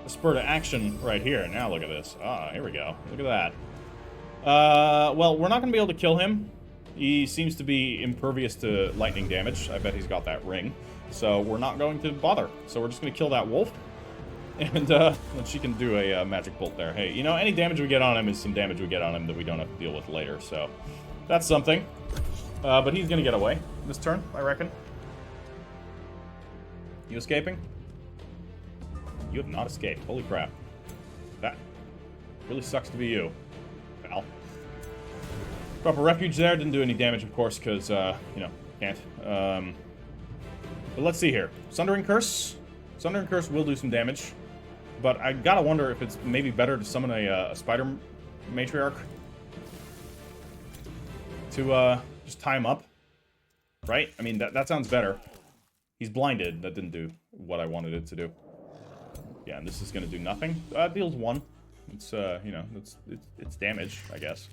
a spur to action right here. Now look at this. Ah, here we go. Look at that. Well, we're not going to be able to kill him. He seems to be impervious to lightning damage. I bet he's got that ring. So we're not going to bother. So we're just going to kill that wolf. And then she can do a magic bolt there. Hey, you know, any damage we get on him is some damage we get on him that we don't have to deal with later. So that's something. But he's going to get away this turn, I reckon. You escaping? You have not escaped. Holy crap. That really sucks to be you, pal. Drop a refuge there. Didn't do any damage, of course, because, you know, can't. But let's see here. Sundering Curse. Sundering Curse will do some damage. But I gotta wonder if it's maybe better to summon a Spider Matriarch. To, just tie him up. Right? I mean, that sounds better. He's blinded. That didn't do what I wanted it to do. Yeah, and this is gonna do nothing. Deals 1. It's, you know, it's damage, I guess.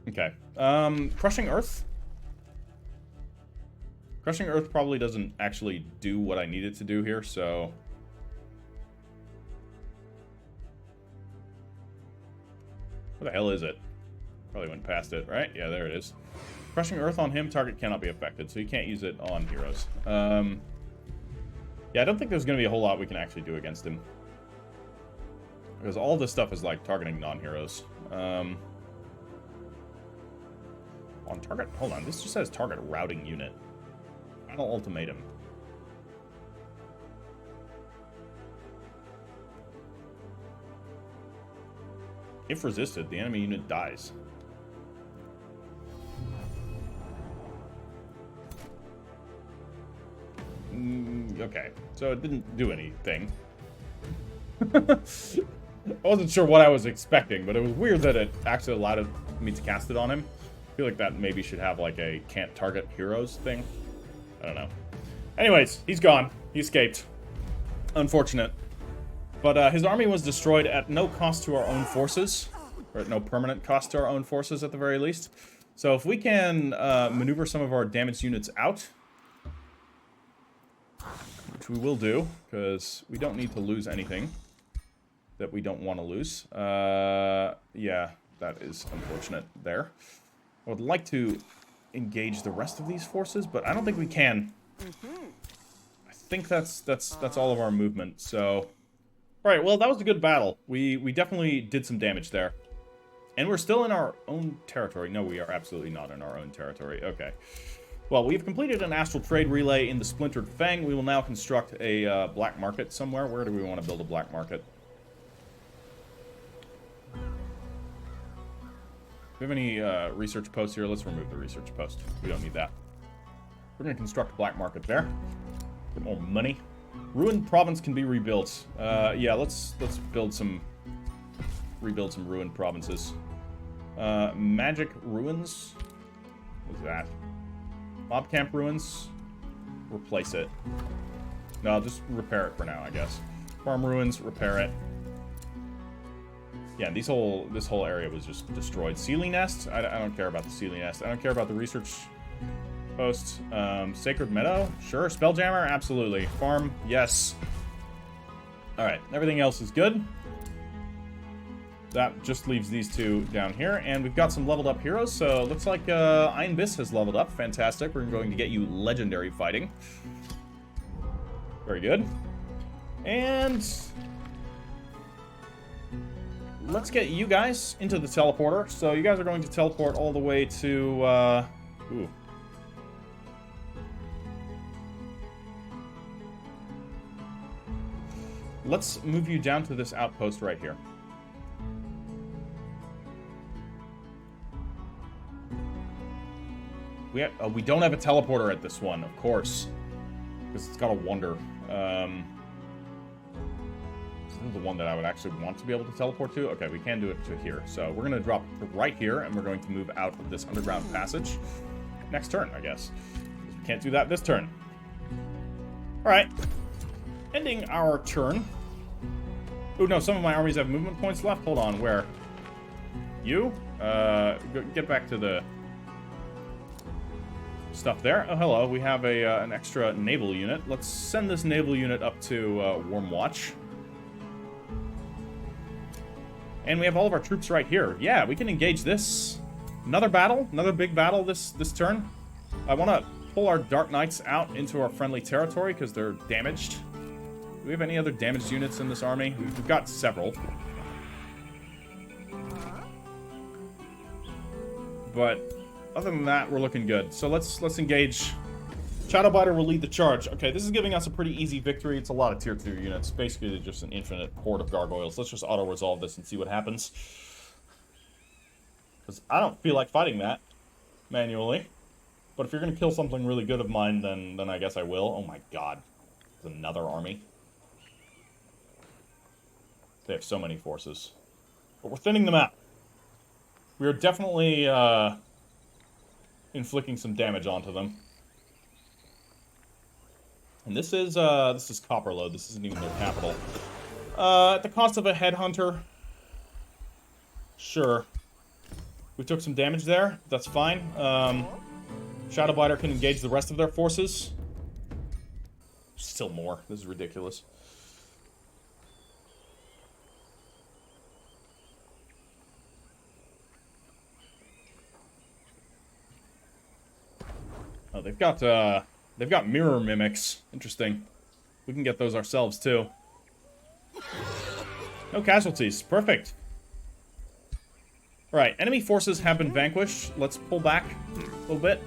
Okay. Crushing Earth. Crushing Earth probably doesn't actually do what I need it to do here, so... Where the hell is it? Probably went past it, right? Yeah, there it is. Crushing Earth on him, target cannot be affected, so you can't use it on heroes. Yeah, I don't think there's going to be a whole lot we can actually do against him. Because all this stuff is, like, targeting non-heroes. On target... Hold on, this just says target routing unit. Final ultimatum. If resisted, the enemy unit dies. Okay, so it didn't do anything. I wasn't sure what I was expecting, but it was weird that it actually allowed me to cast it on him. I feel like that maybe should have like a can't target heroes thing. I don't know. Anyways, he's gone. He escaped. Unfortunate. But his army was destroyed at no cost to our own forces. Or at no permanent cost to our own forces, at the very least. So if we can maneuver some of our damaged units out, which we will do, because we don't need to lose anything that we don't want to lose. Yeah, that is unfortunate there. I would like to engage the rest of these forces, but I don't think we can. I think that's all of our movement, so... Alright, well, that was a good battle. We definitely did some damage there. And we're still in our own territory. No, we are absolutely not in our own territory. Okay. Well, we've completed an astral trade relay in the Splintered Fang. We will now construct a black market somewhere. Where do we want to build a black market? Do we have any research posts here? Let's remove the research post. We don't need that. We're going to construct a black market there. Get more money. Ruined province can be rebuilt. Yeah, let's build some... Rebuild some ruined provinces. Magic ruins? What's that? Mob camp ruins? Replace it. No, I'll just repair it for now, I guess. Farm ruins, repair it. Yeah, this whole area was just destroyed. Sealing nest? I don't care about the sealing nest. I don't care about the research posts. Sacred meadow? Sure. Spelljammer? Absolutely. Farm? Yes. Alright, everything else is good. That just leaves these two down here, and we've got some leveled up heroes, so it looks like Unbeheld has leveled up. Fantastic. We're going to get you legendary fighting. Very good. And let's get you guys into the teleporter. So you guys are going to teleport all the way to... Ooh. Let's move you down to this outpost right here. We don't have a teleporter at this one, of course. Because it's got a wonder. This is the one that I would actually want to be able to teleport to. Okay, we can do it to here. So we're going to drop right here, and we're going to move out of this underground passage. Next turn, I guess. We can't do that this turn. Alright. Ending our turn. Oh, no, some of my armies have movement points left. Hold on, where? You? Get back to the stuff there. Oh, hello. We have an extra naval unit. Let's send this naval unit up to Wormwatch. And we have all of our troops right here. Yeah, we can engage this. Another battle. Another big battle this turn. I want to pull our Dark Knights out into our friendly territory because they're damaged. Do we have any other damaged units in this army? We've got several. But other than that, we're looking good. So let's engage. Shadowbiter will lead the charge. Okay, this is giving us a pretty easy victory. It's a lot of tier 2 units. Basically, just an infinite horde of gargoyles. Let's just auto-resolve this and see what happens. Because I don't feel like fighting that manually. But if you're going to kill something really good of mine, then I guess I will. Oh my god. There's another army. They have so many forces. But we're thinning them out. We are definitely inflicting some damage onto them. And this is Copperload. This isn't even their capital. At the cost of a headhunter. Sure. We took some damage there. That's fine. Shadowbiter can engage the rest of their forces. Still more. This is ridiculous. Oh, they've got mirror mimics. Interesting. We can get those ourselves too. No casualties. Perfect. Alright, enemy forces have been vanquished. Let's pull back a little bit.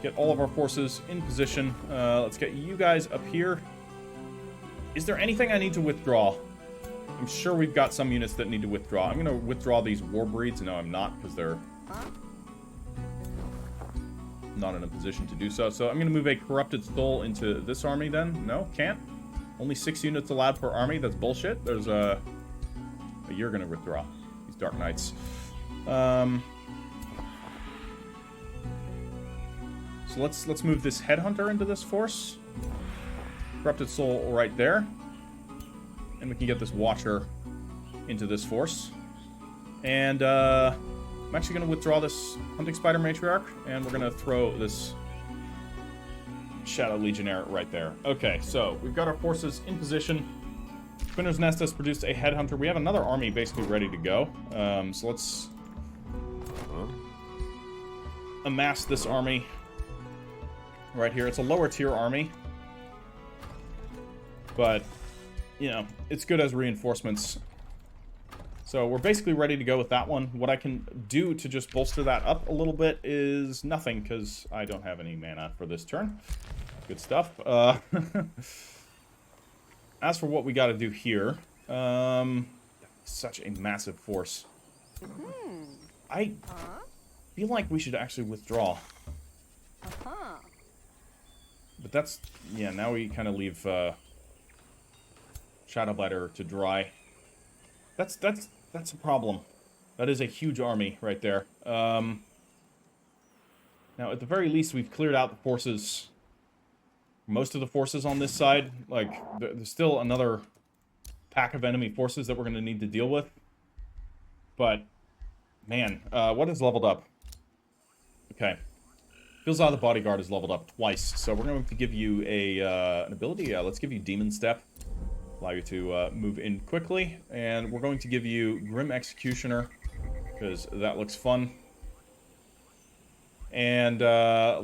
Get all of our forces in position. Let's get you guys up here. Is there anything I need to withdraw? I'm sure we've got some units that need to withdraw. I'm going to withdraw these war breeds. No, I'm not, because they're not in a position to do so. So I'm going to move a corrupted soul into this army then. No, can't. Only 6 units allowed per army. That's bullshit. There's a... You're going to withdraw. These Dark Knights. So let's move this Headhunter into this force. Corrupted soul right there. And we can get this Watcher into this force. And I'm actually going to withdraw this Hunting Spider Matriarch, and we're going to throw this Shadow Legionnaire right there. Okay, so we've got our forces in position. Spinner's Nest has produced a Headhunter. We have another army basically ready to go. So let's amass this army right here. It's a lower tier army, but, you know, it's good as reinforcements. So we're basically ready to go with that one. What I can do to just bolster that up a little bit is nothing, because I don't have any mana for this turn. Good stuff. As for what we got to do here, such a massive force. I feel like we should actually withdraw. But that's, yeah, now we kind of leave Shadowbiter to dry. That's a problem. That is a huge army right there. Now, at the very least, we've cleared out the forces. Most of the forces on this side. Like, there's still another pack of enemy forces that we're going to need to deal with. But, man, what is leveled up? Okay. Feels out the Bodyguard is leveled up twice. So we're going to give you an ability. Yeah, let's give you Demon Step. Allow you to move in quickly. And we're going to give you Grim Executioner, because that looks fun. And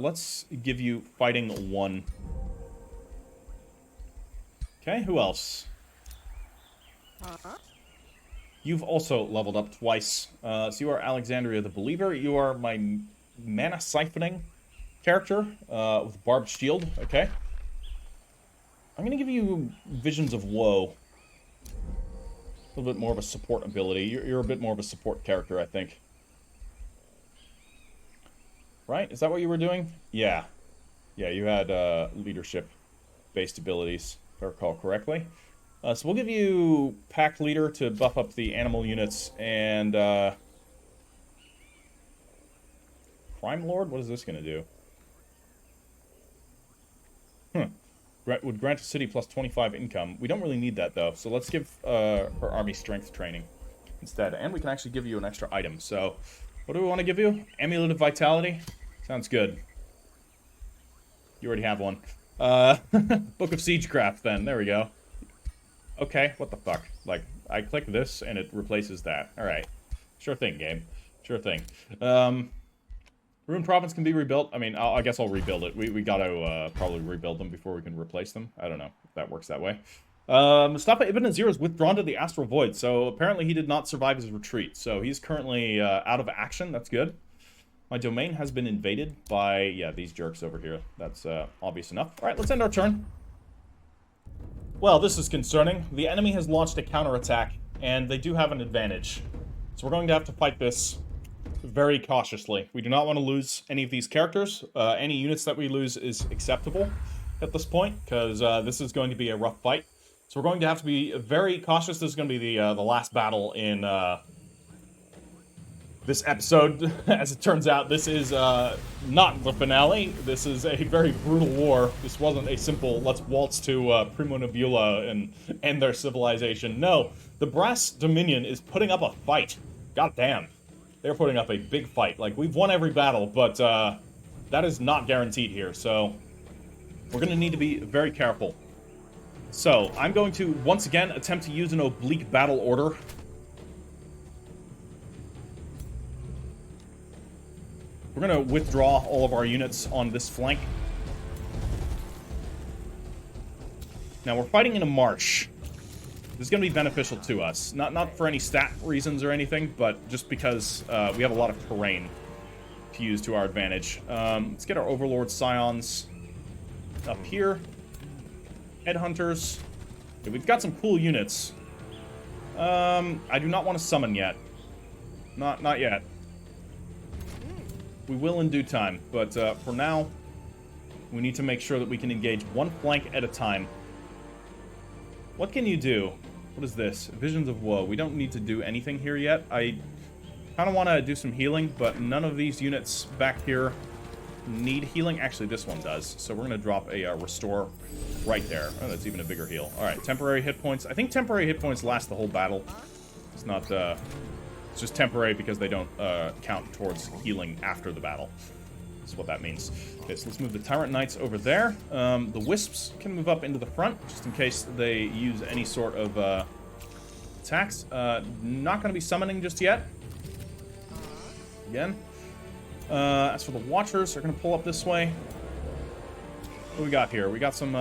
let's give you Fighting 1. Okay, who else? You've also leveled up twice. So you are Alexandria the Believer. You are my mana siphoning character with Barbed Shield. Okay. I'm going to give you Visions of Woe. A little bit more of a support ability. You're a bit more of a support character, I think. Right? Is that what you were doing? Yeah. Yeah, you had leadership-based abilities, if I recall correctly. So we'll give you Pack Leader to buff up the animal units, and Crime Lord? What is this going to do? Would grant a city plus 25 income. We don't really need that, though, so let's give her army strength training instead. And we can actually give you an extra item. So, what do we want to give you? Amulet of Vitality? Sounds good. You already have one. Book of Siegecraft, then. There we go. Okay, what the fuck? Like, I click this, and it replaces that. Alright. Sure thing, game. Sure thing. Ruined province can be rebuilt. I mean, I guess I'll rebuild it. We gotta probably rebuild them before we can replace them. I don't know if that works that way. Mustafa Ibn Azir is withdrawn to the Astral Void, so apparently he did not survive his retreat. So he's currently out of action. That's good. My domain has been invaded by, yeah, these jerks over here. That's obvious enough. All right, let's end our turn. Well, this is concerning. The enemy has launched a counterattack, and they do have an advantage. So we're going to have to fight this very cautiously. We do not want to lose any of these characters. Any units that we lose is acceptable at this point, because this is going to be a rough fight. So we're going to have to be very cautious. This is going to be the last battle in this episode. As it turns out, this is not the finale. This is a very brutal war. This wasn't a simple, let's waltz to Primo Nebula and end their civilization. No, the Brass Dominion is putting up a fight. God damn. They're putting up a big fight. Like, we've won every battle, but that is not guaranteed here, so we're going to need to be very careful. So, I'm going to, once again, attempt to use an oblique battle order. We're going to withdraw all of our units on this flank. Now, we're fighting in a marsh. This is going to be beneficial to us. Not for any stat reasons or anything, but just because we have a lot of terrain to use to our advantage. Let's get our Overlord Scions up here. Headhunters. Okay, we've got some cool units. I do not want to summon yet. Not yet. We will in due time, but for now, we need to make sure that we can engage one flank at a time. What can you do? What is this? Visions of Woe. We don't need to do anything here yet. I kind of want to do some healing, but none of these units back here need healing. Actually, this one does. So we're going to drop a restore right there. Oh, that's even a bigger heal. All right, temporary hit points. I think temporary hit points last the whole battle. It's not... it's just temporary because they don't count towards healing after the battle. That's what that means. Okay, so let's move the Tyrant Knights over there. The Wisps can move up into the front, just in case they use any sort of attacks. Not going to be summoning just yet. Again. As for the Watchers, they're going to pull up this way. What do we got here? We got some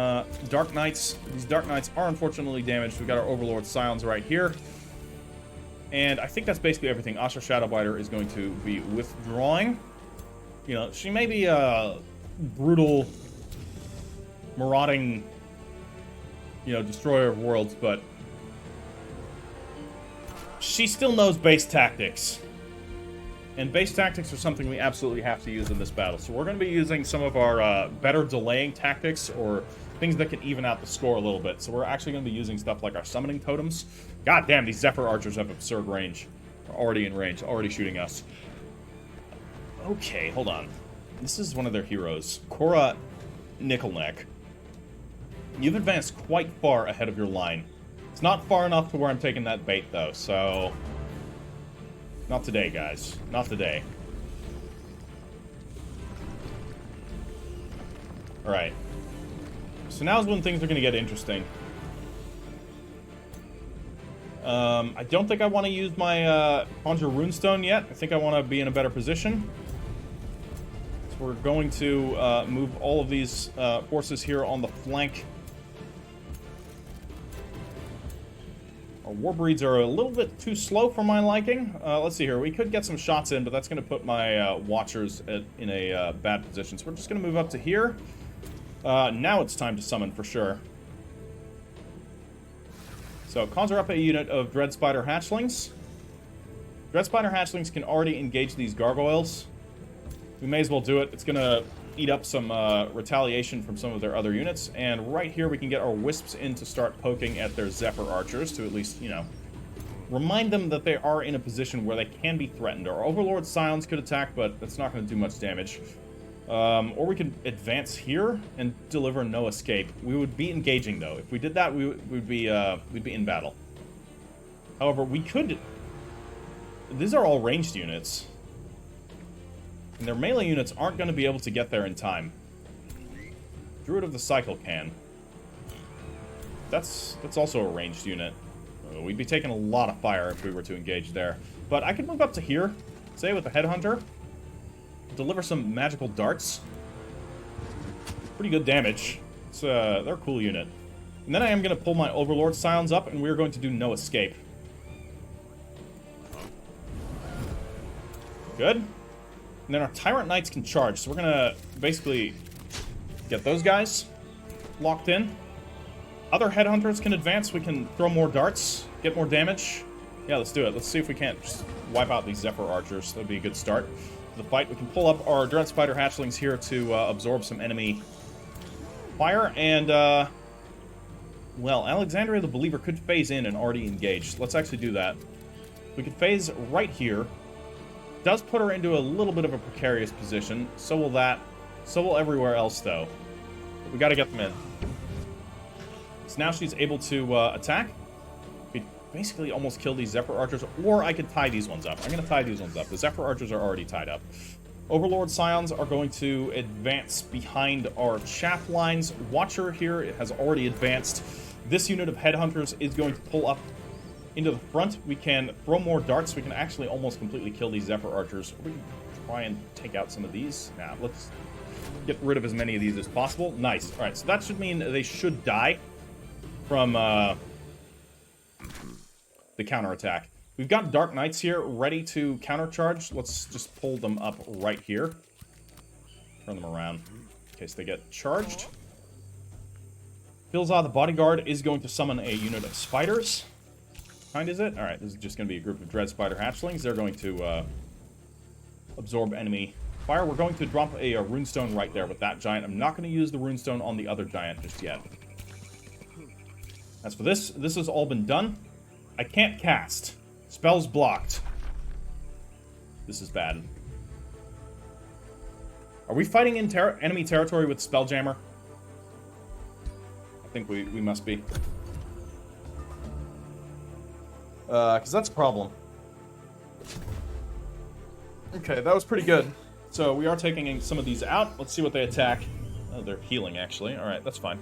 Dark Knights. These Dark Knights are unfortunately damaged. We got our Overlord Scions right here. And I think that's basically everything. Asha Shadowbiter is going to be withdrawing. You know, she may be a brutal, marauding, you know, destroyer of worlds, but she still knows base tactics. And base tactics are something we absolutely have to use in this battle. So we're going to be using some of our better delaying tactics, or things that can even out the score a little bit. So we're actually going to be using stuff like our summoning totems. God damn, these Zephyr Archers have absurd range. They're already in range, already shooting us. Okay, hold on. This is one of their heroes. Cora Nickelneck. You've advanced quite far ahead of your line. It's not far enough to where I'm taking that bait, though, so... Not today, guys. Not today. Alright. So now's when things are going to get interesting. I don't think I want to use my Conjure Runestone yet. I think I want to be in a better position. So we're going to move all of these forces here on the flank. Our Warbreeds are a little bit too slow for my liking. Let's see here. We could get some shots in, but that's going to put my Watchers in a bad position. So we're just going to move up to here. Now it's time to summon for sure. So, conjure up a unit of Dread Spider Hatchlings. Dread Spider Hatchlings can already engage these gargoyles. We may as well do it. It's going to eat up some retaliation from some of their other units. And right here, we can get our wisps in to start poking at their Zephyr archers to at least, you know, remind them that they are in a position where they can be threatened. Our Overlord Scions could attack, but that's not going to do much damage. Or we could advance here and deliver no escape. We would be engaging, though. If we did that, we'd be in battle. However, we could... These are all ranged units. And their melee units aren't going to be able to get there in time. Druid of the Cycle can. That's also a ranged unit. We'd be taking a lot of fire if we were to engage there. But I could move up to here, say with the Headhunter. Deliver some magical darts. Pretty good damage. It's, they're a cool unit. And then I am going to pull my Overlord Scions up, and we're going to do no escape. Good. And then our Tyrant Knights can charge, so we're going to basically get those guys locked in. Other Headhunters can advance. We can throw more darts, get more damage. Yeah, let's do it. Let's see if we can't just wipe out these Zephyr Archers. That'd be a good start to the fight. We can pull up our Dread Spider Hatchlings here to absorb some enemy fire. And, well, Alexandria the Believer could phase in and already engage. Let's actually do that. We could phase right here. Does put her into a little bit of a precarious position. So will that. So will everywhere else, though. But we got to get them in. So now she's able to attack. We basically almost kill these Zephyr Archers, or I could tie these ones up. I'm going to tie these ones up. The Zephyr Archers are already tied up. Overlord Scions are going to advance behind our chaff lines. Watcher here has already advanced. This unit of Headhunters is going to pull up into the front. We can throw more darts. We can actually almost completely kill these Zephyr Archers. We can try and take out some of these. Now, let's get rid of as many of these as possible. Nice. All right, so that should mean they should die from the counterattack. We've got Dark Knights here ready to countercharge. Let's just pull them up right here. Turn them around in case they get charged. Filzah the Bodyguard is going to summon a unit of spiders. Kind is it? Alright, this is just going to be a group of Dread Spider Hatchlings. They're going to absorb enemy fire. We're going to drop a runestone right there with that giant. I'm not going to use the runestone on the other giant just yet. As for this, this has all been done. I can't cast. Spells blocked. This is bad. Are we fighting in enemy territory with Spelljammer? I think we must be. Because that's a problem. Okay, that was pretty good. So we are taking some of these out. Let's see what they attack. Oh, they're healing, actually. Alright, that's fine.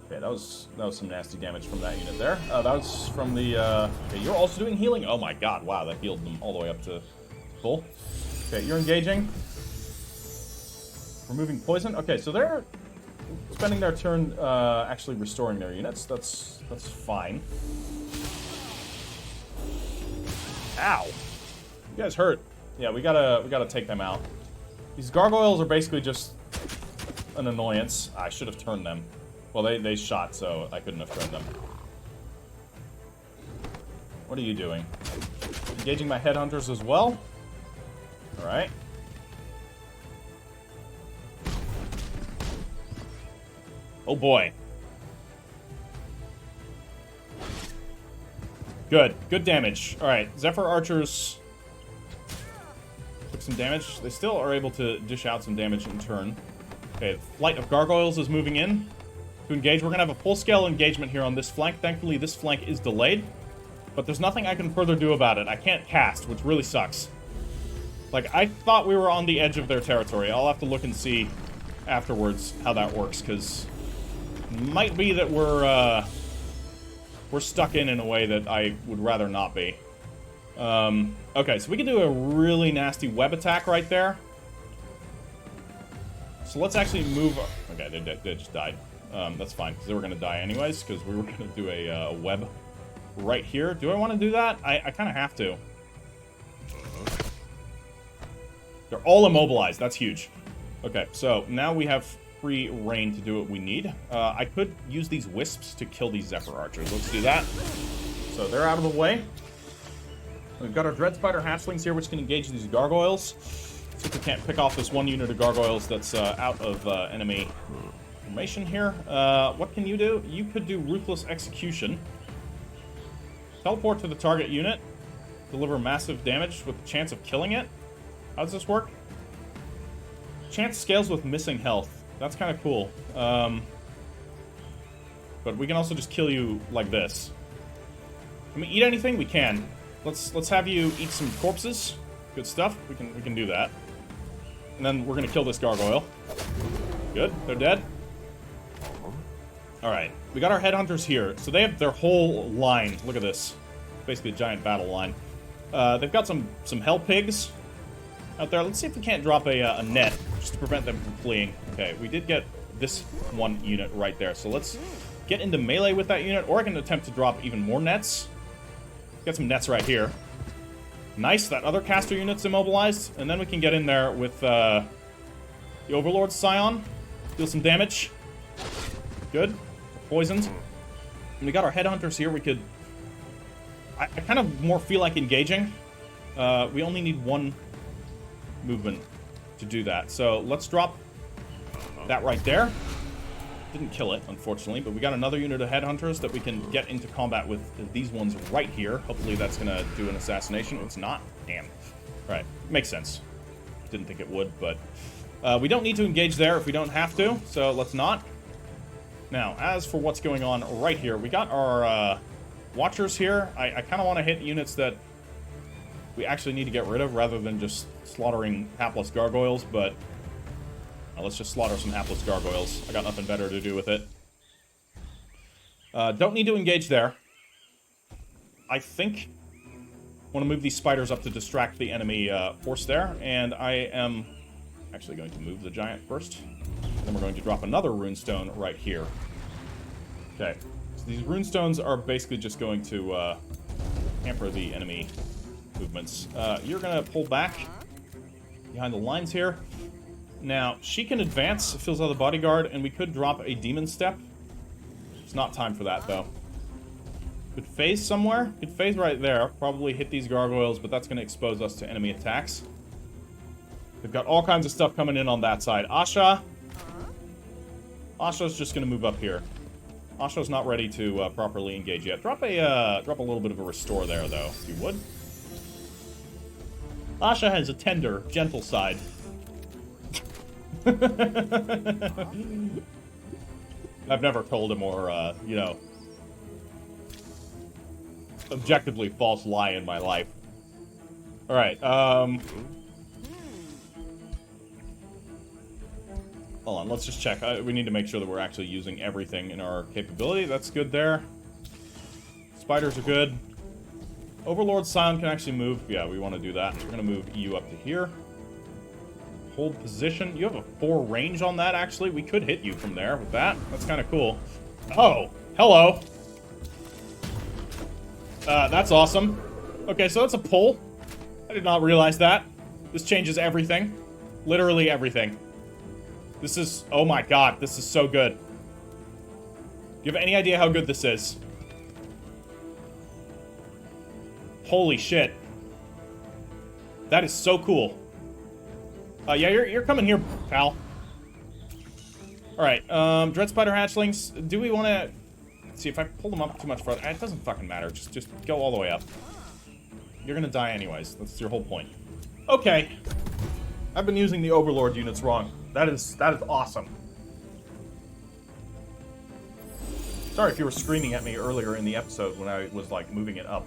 Okay, that was some nasty damage from that unit there. That was from the, okay, you're also doing healing? Oh my god, wow, that healed them all the way up to full. Okay, you're engaging. Removing poison. Okay, so they're spending their turn, actually restoring their units. That's fine. Ow! You guys hurt. Yeah, we gotta take them out. These gargoyles are basically just an annoyance. I should have turned them. Well, they shot, so I couldn't have turned them. What are you doing? Engaging my headhunters as well? Alright. Oh boy. Good. Good damage. Alright, Zephyr Archers took some damage. They still are able to dish out some damage in turn. Okay, Flight of Gargoyles is moving in to engage. We're going to have a full-scale engagement here on this flank. Thankfully, this flank is delayed, but there's nothing I can further do about it. I can't cast, which really sucks. Like, I thought we were on the edge of their territory. I'll have to look and see afterwards how that works, because it might be that we're stuck in a way that I would rather not be. Okay, so we can do a really nasty web attack right there. So let's actually move... Okay, they just died. That's fine, because they were going to die anyways, because we were going to do a web right here. Do I want to do that? I kind of have to. They're all immobilized. That's huge. Okay, so now we have free reign to do what we need. I could use these wisps to kill these Zephyr Archers. Let's do that. So they're out of the way. We've got our Dread Spider Hatchlings here, which can engage these gargoyles. See if we can't pick off this one unit of gargoyles that's out of enemy formation here. What can you do? You could do Ruthless Execution. Teleport to the target unit. Deliver massive damage with the chance of killing it. How does this work? Chance scales with missing health. That's kind of cool. But we can also just kill you like this. Can we eat anything? We can. Let's have you eat some corpses. Good stuff. We can do that. And then we're gonna kill this gargoyle. Good. They're dead. All right. We got our headhunters here. So they have their whole line. Look at this. Basically a giant battle line. They've got some hell pigs out there. Let's see if we can't drop a net just to prevent them from fleeing. Okay, we did get this one unit right there. So let's get into melee with that unit, or I can attempt to drop even more nets. Get some nets right here. Nice, that other caster unit's immobilized, and then we can get in there with the Overlord's Scion. Deal some damage. Good. Poisoned. And we got our headhunters here. We could... I kind of more feel like engaging. We only need one movement to do that. So let's drop that right there. Didn't kill it, unfortunately, but we got another unit of headhunters that we can get into combat with these ones right here. Hopefully that's going to do an assassination. It's not. Damn. Right. Makes sense. Didn't think it would, but... we don't need to engage there if we don't have to, so let's not. Now, as for what's going on right here, we got our watchers here. I kind of want to hit units that we actually need to get rid of rather than just slaughtering hapless gargoyles, but let's just slaughter some hapless gargoyles. I got nothing better to do with it. Don't need to engage there. I think I want to move these spiders up to distract the enemy force there, and I am actually going to move the giant first. Then we're going to drop another runestone right here. Okay. So these runestones are basically just going to hamper the enemy movements. You're going to pull back behind the lines here. Now, she can advance, fills out the bodyguard, and we could drop a demon step. It's not time for that, though. Could phase somewhere. Could phase right there. Probably hit these gargoyles, but that's going to expose us to enemy attacks. They've got all kinds of stuff coming in on that side. Asha's just going to move up here. Asha's not ready to properly engage yet. Drop a little bit of a restore there, though, if you would. Asha has a tender, gentle side. I've never told a more, you know, objectively false lie in my life. Alright, hold on, let's just check. We need to make sure that we're actually using everything in our capability. That's good there. Spiders are good. Overlord Scion can actually move. Yeah, we want to do that. We're going to move you up to here. Hold position. You have a 4 range on that, actually. We could hit you from there with that. That's kind of cool. Oh, hello. That's awesome. Okay, so that's a pull. I did not realize that. This changes everything. Literally everything. This is... Oh my god, this is so good. Do you have any idea how good this is? Holy shit. That is so cool. Yeah, you're coming here, pal. Alright, Dread Spider Hatchlings. Do we want to... See, if I pull them up too much further... It doesn't fucking matter. Just go all the way up. You're gonna die anyways. That's your whole point. Okay. I've been using the Overlord units wrong. That is awesome. Sorry if you were screaming at me earlier in the episode when I was, like, moving it up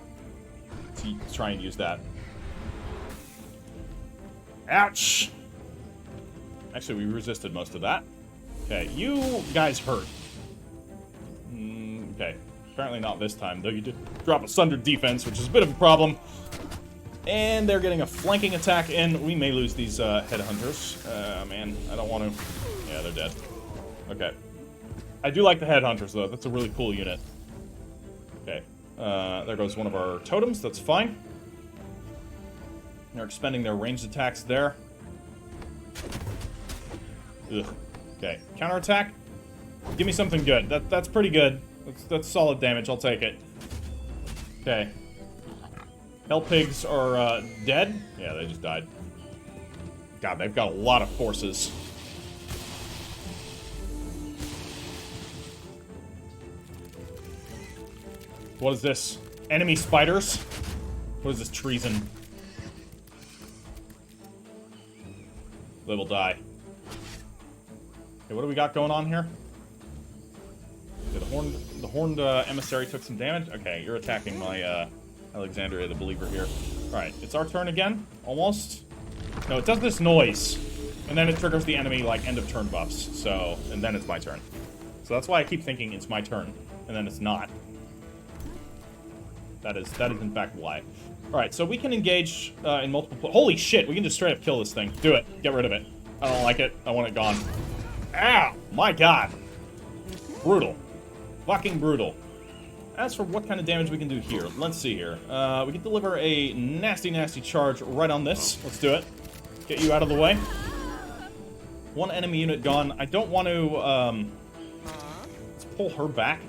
to try and use that. Ouch! Actually, we resisted most of that. Okay, you guys hurt. Okay, apparently not this time, though you did drop a sundered defense, which is a bit of a problem. And they're getting a flanking attack in. We may lose these headhunters. Man, I don't want to... Yeah, they're dead. Okay. I do like the headhunters, though. That's a really cool unit. Okay. There goes one of our totems. That's fine. They're expending their ranged attacks there. Ugh. Okay. Counterattack. Give me something good. That's pretty good. That's solid damage. I'll take it. Okay. Hell pigs are dead. Yeah, they just died. God, they've got a lot of forces. What is this? Enemy spiders? What is this? Treason. They will die. Okay, what do we got going on here? Okay, the horned emissary took some damage. Okay, you're attacking my Alexandria the Believer here. Alright, it's our turn again. Almost. No, it does this noise. And then it triggers the enemy, like, end of turn buffs. So, and then it's my turn. So that's why I keep thinking it's my turn. And then it's not. That is in fact why. Alright, so we can engage in multiple... Holy shit, we can just straight up kill this thing. Do it. Get rid of it. I don't like it. I want it gone. Ow! My god. Brutal. Fucking brutal. As for what kind of damage we can do here, let's see here. We can deliver a nasty, nasty charge right on this. Let's do it. Get you out of the way. One enemy unit gone. I don't want to, let's pull her back.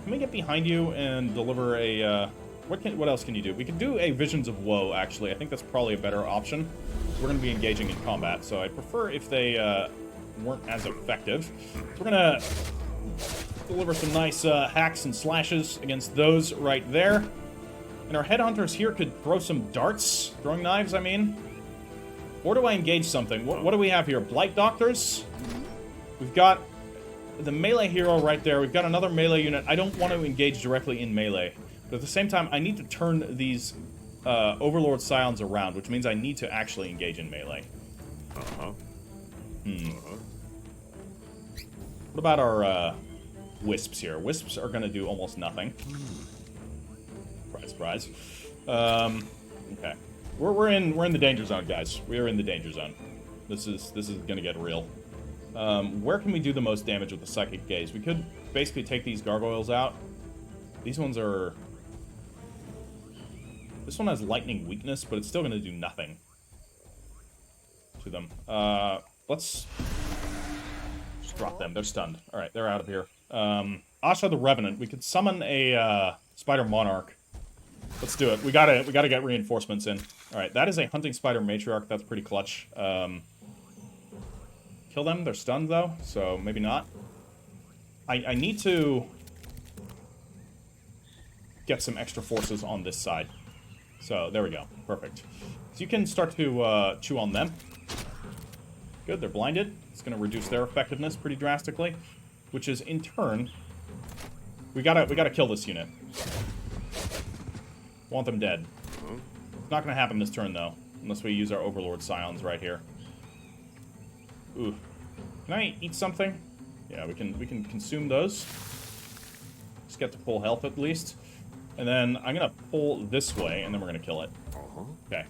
Can we get behind you and deliver a, what else can you do? We could do a Visions of Woe, actually. I think that's probably a better option. We're going to be engaging in combat, so I prefer if they, weren't as effective. So we're going to deliver some nice hacks and slashes against those right there. And our headhunters here could throw some darts. Throwing knives, I mean. Or do I engage something? What do we have here? Blight Doctors? We've got the melee hero right there. We've got another melee unit. I don't want to engage directly in melee. But at the same time, I need to turn these Overlord Scions around, which means I need to actually engage in melee. What about our Wisps here? Wisps are going to do almost nothing. Surprise, surprise. Okay. We're in the danger zone, guys. We are in the danger zone. This is going to get real. Where can we do the most damage with the Psychic Gaze? We could basically take these gargoyles out. These ones are... This one has lightning weakness, but it's still going to do nothing to them. Let's just drop them. They're stunned. All right, they're out of here. Asha the Revenant. We could summon a Spider Monarch. Let's do it. We gotta get reinforcements in. All right, that is a Hunting Spider Matriarch. That's pretty clutch. Kill them. They're stunned though, so maybe not. I need to get some extra forces on this side. So there we go. Perfect. So you can start to chew on them. Good. They're blinded. It's going to reduce their effectiveness pretty drastically, which is in turn we gotta kill this unit. Want them dead. It's not going to happen this turn though, unless we use our Overlord Scions right here. Ooh. Can I eat something? Yeah, we can consume those. Just get to full health at least. And then I'm going to pull this way, and then we're going to kill it. Okay.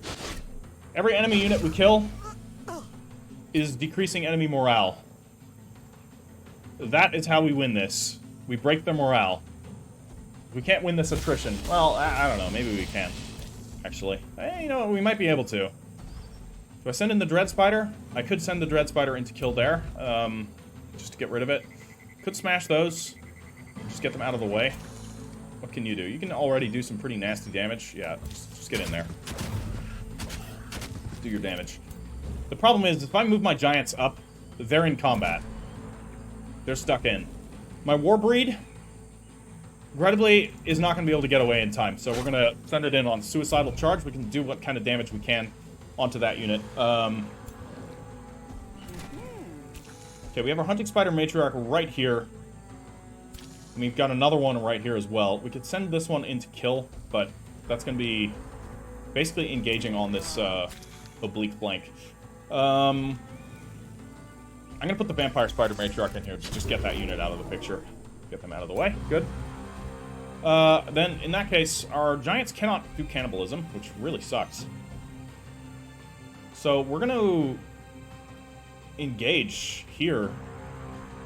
Every enemy unit we kill is decreasing enemy morale. That is how we win this. We break their morale. We can't win this attrition. Well, I don't know. Maybe we can, actually. You know, we might be able to. Do I send in the Dread Spider? I could send the Dread Spider in to kill there, just to get rid of it. Could smash those. Just get them out of the way. What can you do? You can already do some pretty nasty damage. Yeah, just get in there. Do your damage. The problem is, if I move my giants up, they're in combat. They're stuck in. My Warbreed, regrettably, is not going to be able to get away in time. So we're going to send it in on Suicidal Charge. We can do what kind of damage we can onto that unit. Okay, we have our Hunting Spider Matriarch right here. And we've got another one right here as well. We could send this one in to kill, but that's going to be basically engaging on this oblique flank. I'm going to put the Vampire Spider Matriarch in here to just get that unit out of the picture. Get them out of the way. Good. Then, in that case, our giants cannot do cannibalism, which really sucks. So we're going to engage here.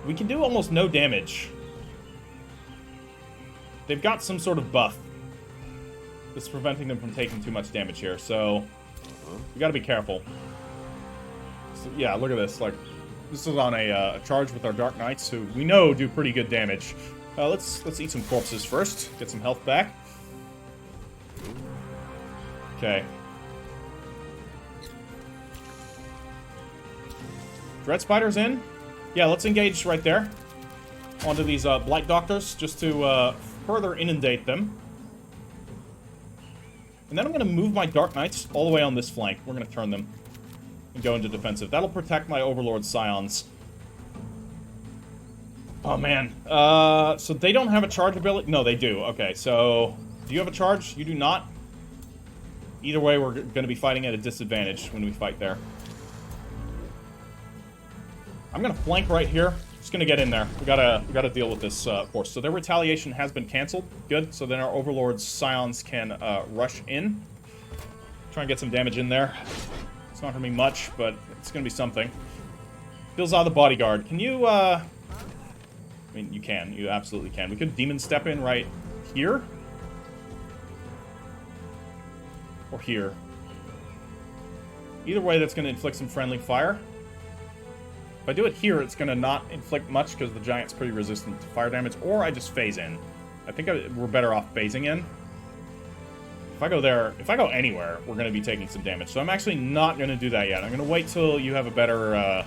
We can do almost no damage. They've got some sort of buff that's preventing them from taking too much damage here, so we gotta be careful. So, yeah, look at this. Like, this is on a charge with our Dark Knights, who we know do pretty good damage. Let's eat some corpses first, get some health back. Okay. Dread Spider's in. Yeah, let's engage right there. Onto these Blight Doctors, just to further inundate them. And then I'm going to move my Dark Knights all the way on this flank. We're going to turn them and go into defensive. That'll protect my Overlord Scions. Oh, man. So they don't have a charge ability? No, they do. Okay, so do you have a charge? You do not? Either way, we're going to be fighting at a disadvantage when we fight there. I'm going to flank right here. Just going to get in there. We gotta deal with this force. So their retaliation has been canceled. Good. So then our Overlord's Scions can rush in. Try and get some damage in there. It's not going to be much, but it's going to be something. Fills out the bodyguard. Can you, I mean, you can. You absolutely can. We could Demon Step in right here. Or here. Either way, that's going to inflict some friendly fire. If I do it here, it's going to not inflict much because the Giant's pretty resistant to fire damage. Or I just phase in. I think we're better off phasing in. If I go there, if I go anywhere, we're going to be taking some damage. So I'm actually not going to do that yet. I'm going to wait till you have a better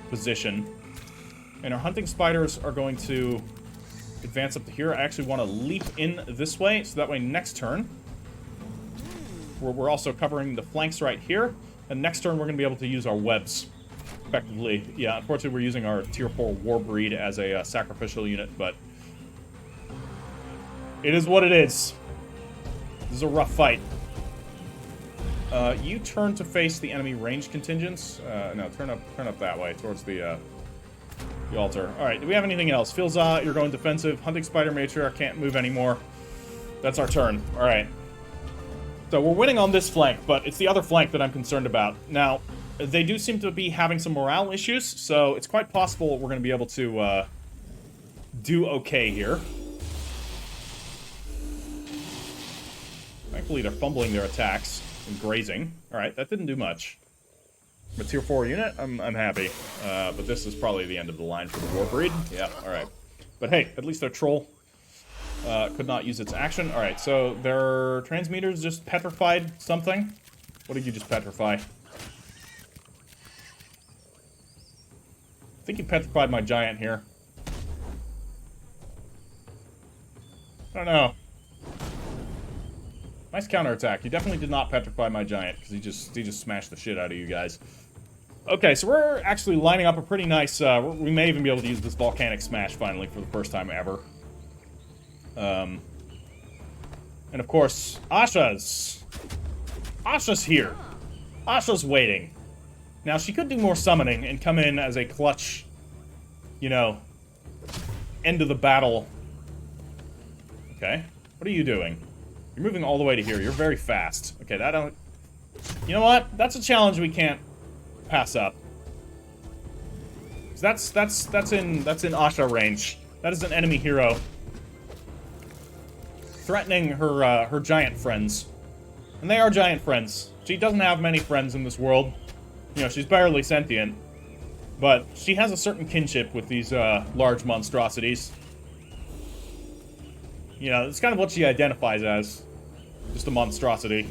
position. And our Hunting Spiders are going to advance up to here. I actually want to leap in this way, so that way next turn, we're also covering the flanks right here. And next turn, we're going to be able to use our webs effectively. Yeah, unfortunately, we're using our Tier 4 Warbreed as a sacrificial unit, but it is what it is. This is a rough fight. You turn to face the enemy range contingents. No, turn up that way, towards the altar. Alright, do we have anything else? Filza, you're going defensive. Hunting Spider Matriarch can't move anymore. That's our turn. Alright. So we're winning on this flank, but it's the other flank that I'm concerned about. Now, they do seem to be having some morale issues, so it's quite possible we're going to be able to do okay here. Thankfully, they're fumbling their attacks and grazing. Alright, that didn't do much. I'm a Tier 4 unit, I'm happy. But this is probably the end of the line for the Warbreed. Yeah, alright. But hey, at least their Troll could not use its action. Alright, so their transmitters just petrified something. What did you just petrify? I think you petrified my Giant here. I don't know. Nice counterattack. You definitely did not petrify my Giant, because he just smashed the shit out of you guys. Okay, so we're actually lining up a pretty nice... we may even be able to use this Volcanic Smash, finally, for the first time ever. And of course, Asha's here. Asha's waiting. Now, she could do more summoning and come in as a clutch, you know, end of the battle. Okay. What are you doing? You're moving all the way to here. You're very fast. Okay, that don't... You know what? That's a challenge we can't pass up. That's in Asha range. That is an enemy hero. Threatening her giant friends. And they are giant friends. She doesn't have many friends in this world. You know, she's barely sentient. But she has a certain kinship with these large monstrosities. You know, it's kind of what she identifies as. Just a monstrosity.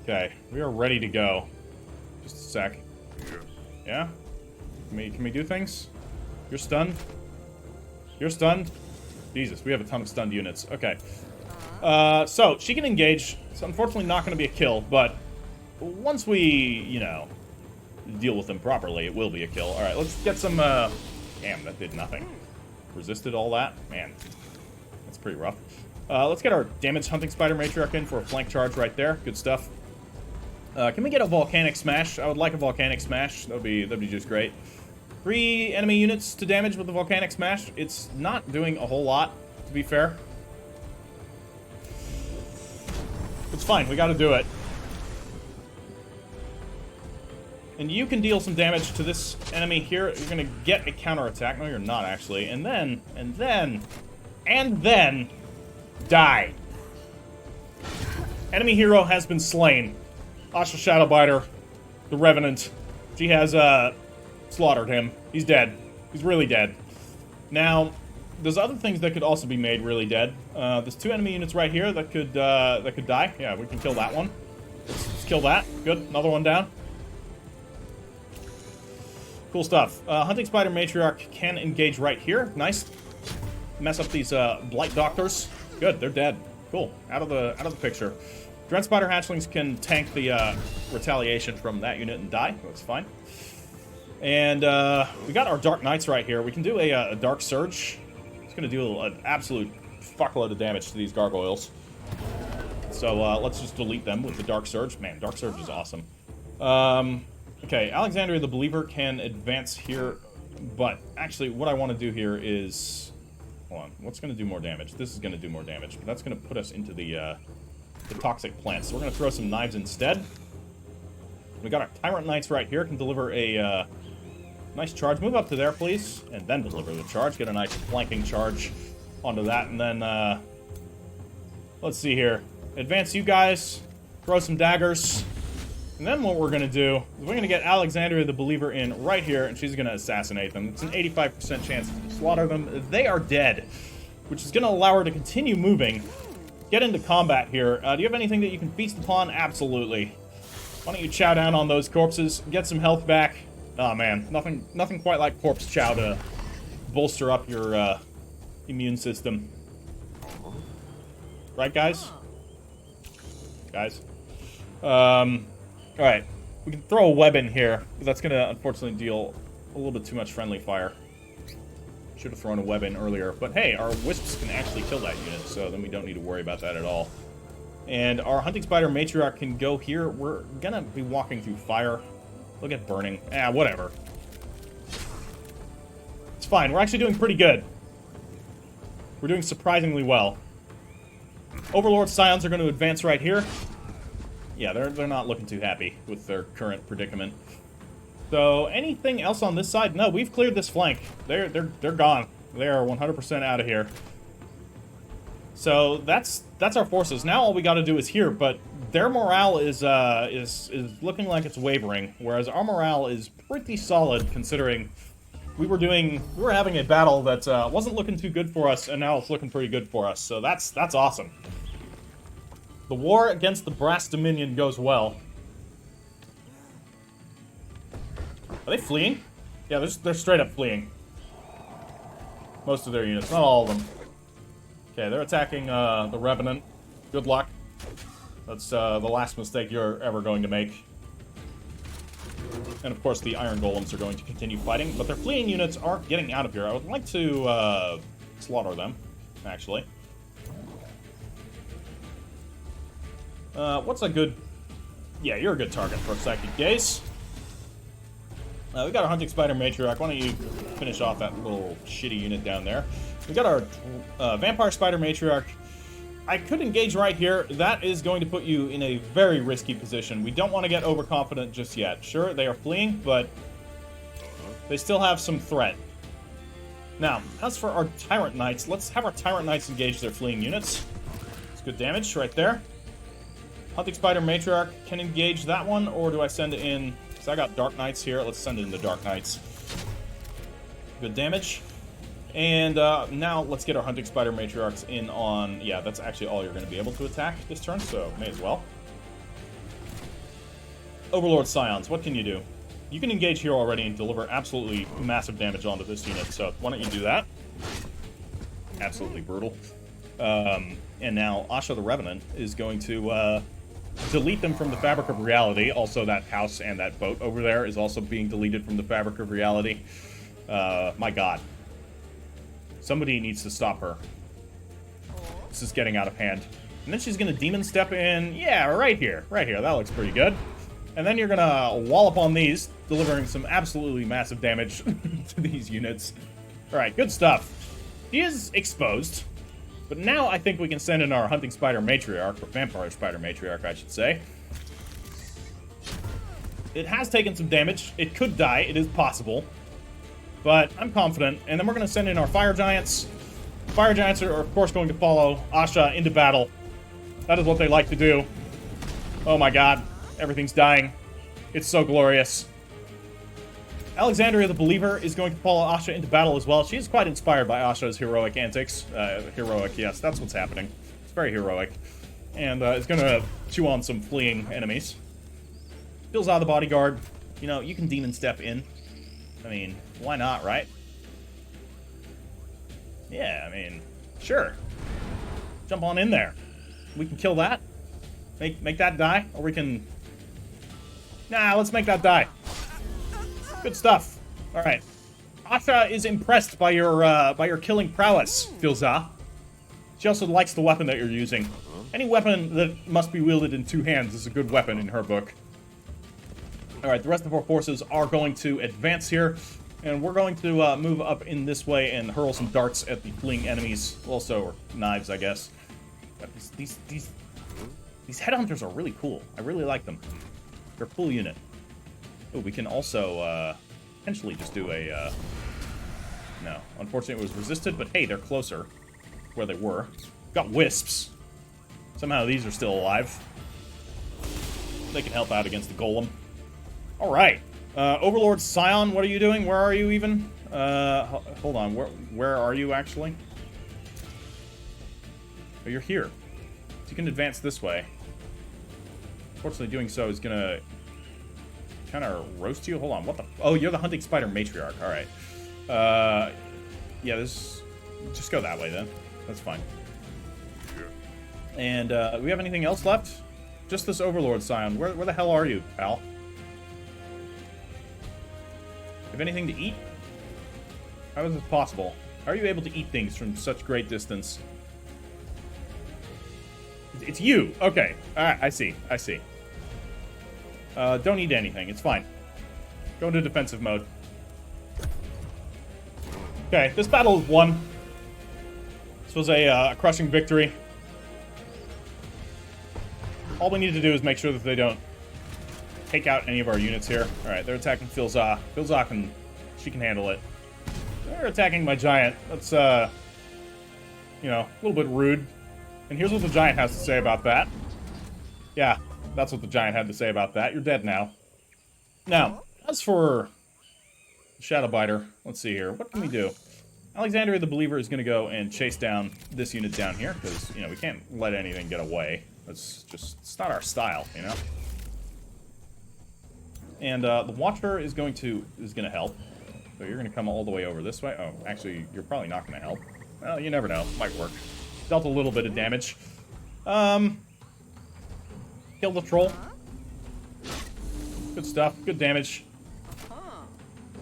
Okay, we are ready to go. Just a sec. Yeah? Can we do things? You're stunned? You're stunned? Jesus, we have a ton of stunned units. Okay. So, she can engage. It's unfortunately not going to be a kill, but once we, you know, deal with them properly, it will be a kill. Alright, let's get some, Damn, that did nothing. Resisted all that? Man, that's pretty rough. Let's get our damaged Hunting Spider Matriarch in for a flank charge right there. Good stuff. Can we get a Volcanic Smash? I would like a Volcanic Smash. That'd be just great. 3 enemy units to damage with the Volcanic Smash. It's not doing a whole lot, to be fair. It's fine, we gotta do it. And you can deal some damage to this enemy here. You're gonna get a counterattack. No, you're not, actually. And then, die. Enemy hero has been slain. Asha Shadowbiter, the Revenant. She has, slaughtered him. He's dead. He's really dead. Now, there's other things that could also be made really dead. There's 2 enemy units right here that could die. Yeah, we can kill that one. Let's kill that. Good. Another one down. Cool stuff. Hunting Spider Matriarch can engage right here. Nice. Mess up these Blight Doctors. Good. They're dead. Cool. Out of the picture. Dread Spider Hatchlings can tank the retaliation from that unit and die. That's fine. And we got our Dark Knights right here. We can do a Dark Surge. It's going to do an absolute fuckload of damage to these gargoyles. So let's just delete them with the Dark Surge. Man, Dark Surge is awesome. Okay, Alexandria the Believer can advance here. But actually, what I want to do here is... Hold on. What's going to do more damage? This is going to do more damage. But that's going to put us into the Toxic Plants. So we're going to throw some knives instead. We got our Tyrant Knights right here. Can deliver a... nice charge. Move up to there, please. And then deliver the charge. Get a nice flanking charge onto that. And then, let's see here. Advance you guys. Throw some daggers. And then what we're going to do is we're going to get Alexandria the Believer in right here. And she's going to assassinate them. It's an 85% chance to slaughter them. They are dead. Which is going to allow her to continue moving. Get into combat here. Do you have anything that you can feast upon? Absolutely. Why don't you chow down on those corpses. Get some health back. Oh man, nothing quite like corpse chow to bolster up your immune system. Right, guys? Guys? Alright. We can throw a web in here, but that's going to unfortunately deal a little bit too much friendly fire. Should have thrown a web in earlier. But hey, our wisps can actually kill that unit, so then we don't need to worry about that at all. And our Hunting Spider Matriarch can go here. We're going to be walking through fire. Look at burning. Whatever. It's fine. We're actually doing pretty good. We're doing surprisingly well. Overlord Scions are going to advance right here. Yeah, they're not looking too happy with their current predicament. So, anything else on this side? No, we've cleared this flank. They're gone. They are 100% out of here. So, that's our forces. Now all we got to do is here, but their morale is looking like it's wavering, whereas our morale is pretty solid considering we were having a battle that wasn't looking too good for us, and now it's looking pretty good for us. So that's awesome. The war against the Brass Dominion goes well. Are they fleeing? Yeah, they're straight up fleeing. Most of their units, not all of them. Okay, they're attacking the Revenant. Good luck. That's the last mistake you're ever going to make. And of course the Iron Golems are going to continue fighting, but their fleeing units aren't getting out of here. I would like to slaughter them, actually. What's a good... Yeah, you're a good target for a Psychic Gaze. We got our Hunting Spider Matriarch. Why don't you finish off that little shitty unit down there? We got our Vampire Spider Matriarch. I could engage right here. That is going to put you in a very risky position. We don't want to get overconfident just yet. Sure, they are fleeing, but they still have some threat. Now, as for our Tyrant Knights, let's have our Tyrant Knights engage their fleeing units. It's good damage right there. Hunting Spider Matriarch can engage that one, or do I send it in? Because I got Dark Knights here. Let's send it in the Dark Knights. Good damage. And now let's get our Hunting Spider Matriarchs in on... Yeah, that's actually all you're going to be able to attack this turn, so may as well. Overlord Scions, what can you do? You can engage here already and deliver absolutely massive damage onto this unit, so why don't you do that? Absolutely brutal. And now Asha the Revenant is going to delete them from the Fabric of Reality. Also, that house and that boat over there is also being deleted from the Fabric of Reality. My god. Somebody needs to stop her. This is getting out of hand. And then she's going to Demon Step in. Yeah, right here. Right here. That looks pretty good. And then you're going to wallop on these, delivering some absolutely massive damage to these units. Alright, good stuff. He is exposed. But now I think we can send in our Hunting Spider Matriarch, or Vampire Spider Matriarch, I should say. It has taken some damage. It could die. It is possible. But I'm confident. And then we're going to send in our Fire Giants. Fire Giants are, of course, going to follow Asha into battle. That is what they like to do. Oh my god. Everything's dying. It's so glorious. Alexandria the Believer is going to follow Asha into battle as well. She is quite inspired by Asha's heroic antics. Heroic, yes, that's what's happening. It's very heroic. And is going to chew on some fleeing enemies. Filza the Bodyguard. You know, you can demon step in. I mean, why not, right? Yeah, I mean, sure. Jump on in there. We can kill that. Make that die, or we can... Nah, let's make that die. Good stuff. All right. Asha is impressed by your killing prowess, Filza. She also likes the weapon that you're using. Any weapon that must be wielded in two hands is a good weapon in her book. All right, the rest of our forces are going to advance here, and we're going to move up in this way and hurl some darts at the fleeing enemies, also, or knives, I guess. But these headhunters are really cool. I really like them. They're a cool unit. Oh, we can also potentially just do a... No, unfortunately it was resisted, but hey, they're closer where they were. Got wisps. Somehow these are still alive. They can help out against the golem. Alright. Overlord Scion, what are you doing? Where are you even? Hold on. Where are you, actually? Oh, you're here. So you can advance this way. Unfortunately, doing so is gonna kind of roast you. Hold on. What the... Oh, you're the Hunting Spider Matriarch. Alright. Yeah, this... Just go that way, then. That's fine. And, do we have anything else left? Just this Overlord Scion. Where the hell are you, pal? Have anything to eat? How is this possible? How are you able to eat things from such great distance? It's you! Okay. Alright, I see. I see. Don't eat anything. It's fine. Go into defensive mode. Okay, this battle is won. This was a crushing victory. All we need to do is make sure that they don't take out any of our units here. Alright, they're attacking Filza. Filza she can handle it. They're attacking my giant. That's, you know, a little bit rude. And here's what the giant has to say about that. Yeah, that's what the giant had to say about that. You're dead now. Now, as for Shadowbiter, let's see here. What can we do? Alexandria the Believer is going to go and chase down this unit down here, because, you know, we can't let anything get away. It's not our style, you know? And the Watcher is going to help. So you're going to come all the way over this way. Oh, actually, you're probably not going to help. Well, you never know. Might work. Dealt a little bit of damage. Killed the troll. Good stuff. Good damage.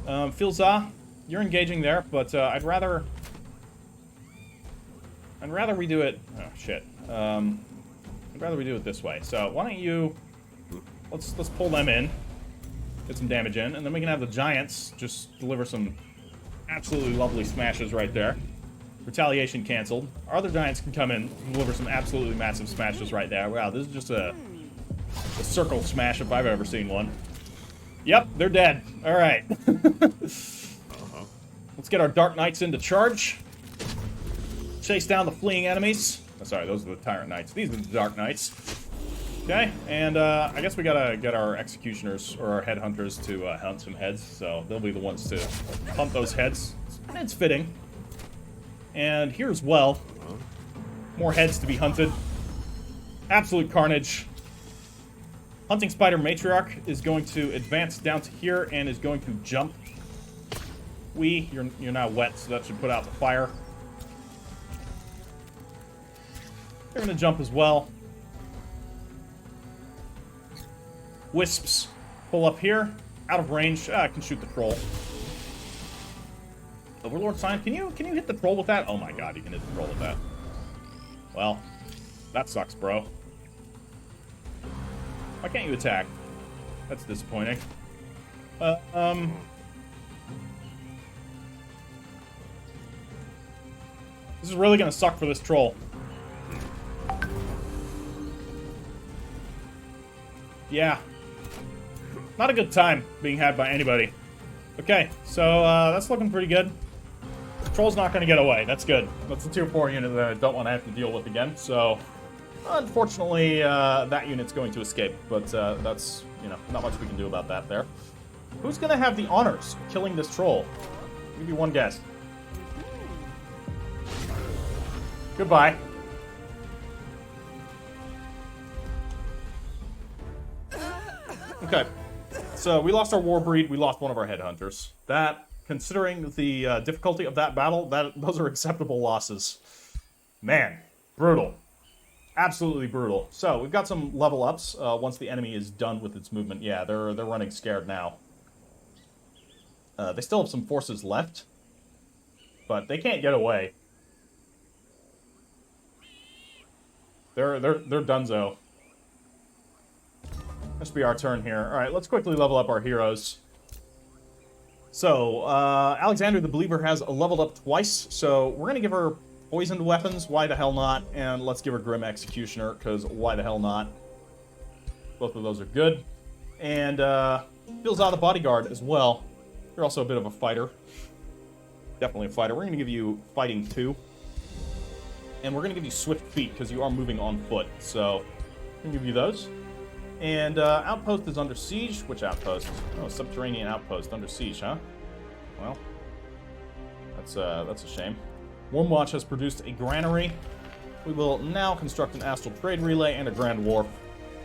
Filza, you're engaging there, but I'd rather we do it... Oh, shit. I'd rather we do it this way. So, why don't you... Let's pull them in. Get some damage in, and then we can have the giants just deliver some absolutely lovely smashes right there. Retaliation canceled. Our other giants can come in and deliver some absolutely massive smashes right there. Wow, this is just a circle smash if I've ever seen one. Yep, they're dead. Alright. Let's get our Dark Knights into charge. Chase down the fleeing enemies. Oh, sorry, those are the Tyrant Knights. These are the Dark Knights. Okay, and I guess we gotta get our executioners or our headhunters to hunt some heads, so they'll be the ones to hunt those heads. It's fitting. And here as well, more heads to be hunted. Absolute carnage. Hunting Spider Matriarch is going to advance down to here and is going to jump. You're now wet, so that should put out the fire. They're going to jump as well. Wisps pull up here, out of range. I can shoot the troll. Overlord Scion, can you hit the troll with that? Oh my god, you can hit the troll with that. Well, that sucks, bro. Why can't you attack? That's disappointing. This is really gonna suck for this troll. Yeah. Not a good time being had by anybody. Okay, so that's looking pretty good. The troll's not going to get away. That's good. That's a tier 4 unit that I don't want to have to deal with again. So, unfortunately, that unit's going to escape. But that's, you know, not much we can do about that there. Who's gonna have the honors of killing this troll? I'll give you one guess. Goodbye. Okay. So, we lost our war breed, we lost one of our headhunters. That, considering the difficulty of that battle, those are acceptable losses. Man, brutal. Absolutely brutal. So, we've got some level ups once the enemy is done with its movement. Yeah, they're running scared now. They still have some forces left, but they can't get away. They're donezo. Must be our turn here. Alright, let's quickly level up our heroes. So, Alexander the Believer has leveled up twice, so we're gonna give her poisoned weapons, why the hell not? And let's give her Grim Executioner, because why the hell not? Both of those are good. And, fills out the bodyguard as well. You're also a bit of a fighter. Definitely a fighter. We're gonna give you Fighting 2. And we're gonna give you Swift Feet, because you are moving on foot. So, I'm gonna give you those. And, Outpost is under siege. Which outpost? Oh, Subterranean Outpost under siege, huh? Well, that's a shame. Wormwatch has produced a granary. We will now construct an astral trade relay and a grand wharf.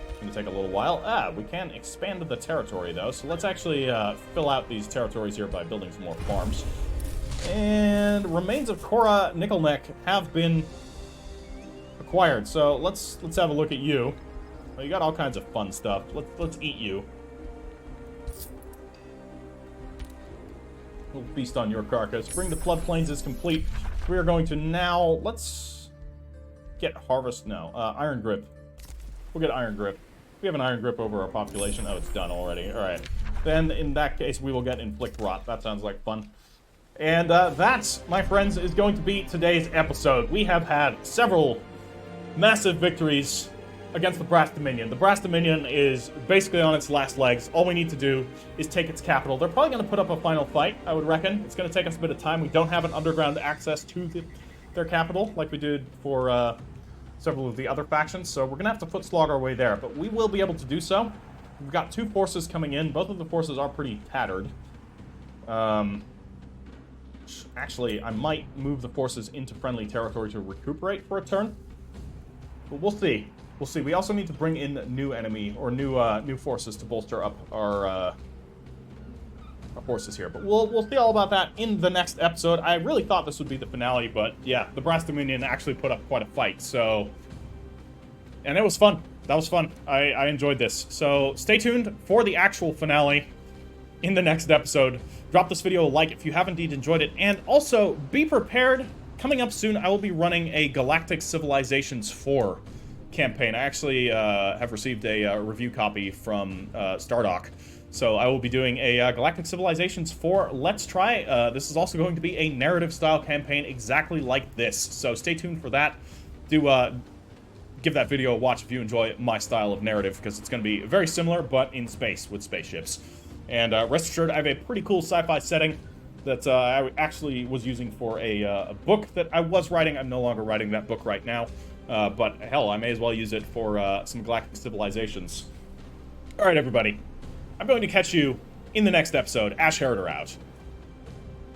It's going to take a little while. We can expand the territory, though, so let's actually fill out these territories here by building some more farms. And remains of Cora Nickelneck have been acquired, so let's have a look at you. Well, you got all kinds of fun stuff. Let's eat you. We'll feast on your carcass. Bring the floodplains is complete. We are going to now, let's get harvest, no, iron grip. We'll get iron grip. We have an iron grip over our population. Oh, it's done already. All right. Then, in that case, we will get inflict rot. That sounds like fun. And that, my friends, is going to be today's episode. We have had several massive victories against the Brass Dominion. The Brass Dominion is basically on its last legs. All we need to do is take its capital. They're probably going to put up a final fight, I would reckon. It's going to take us a bit of time. We don't have an underground access to their capital like we did for several of the other factions, so we're going to have to foot slog our way there. But we will be able to do so. We've got two forces coming in. Both of the forces are pretty tattered. Actually, I might move the forces into friendly territory to recuperate for a turn. But we'll see. We'll see. We also need to bring in new enemy or new forces to bolster up our forces here. But we'll see all about that in the next episode. I really thought this would be the finale, but yeah, the Brass Dominion actually put up quite a fight. So, and it was fun. That was fun. I enjoyed this. So stay tuned for the actual finale in the next episode. Drop this video a like if you have indeed enjoyed it, and also be prepared. Coming up soon, I will be running a Galactic Civilizations 4 campaign. I actually have received a review copy from Stardock, so I will be doing a Galactic Civilizations 4 Let's Try. This is also going to be a narrative-style campaign exactly like this, so stay tuned for that. Do give that video a watch if you enjoy my style of narrative, because it's going to be very similar, but in space, with spaceships. And rest assured, I have a pretty cool sci-fi setting that I actually was using for a book that I was writing. I'm no longer writing that book right now. But hell, I may as well use it for some Galactic Civilizations. Alright, everybody. I'm going to catch you in the next episode. Ash Heriter out.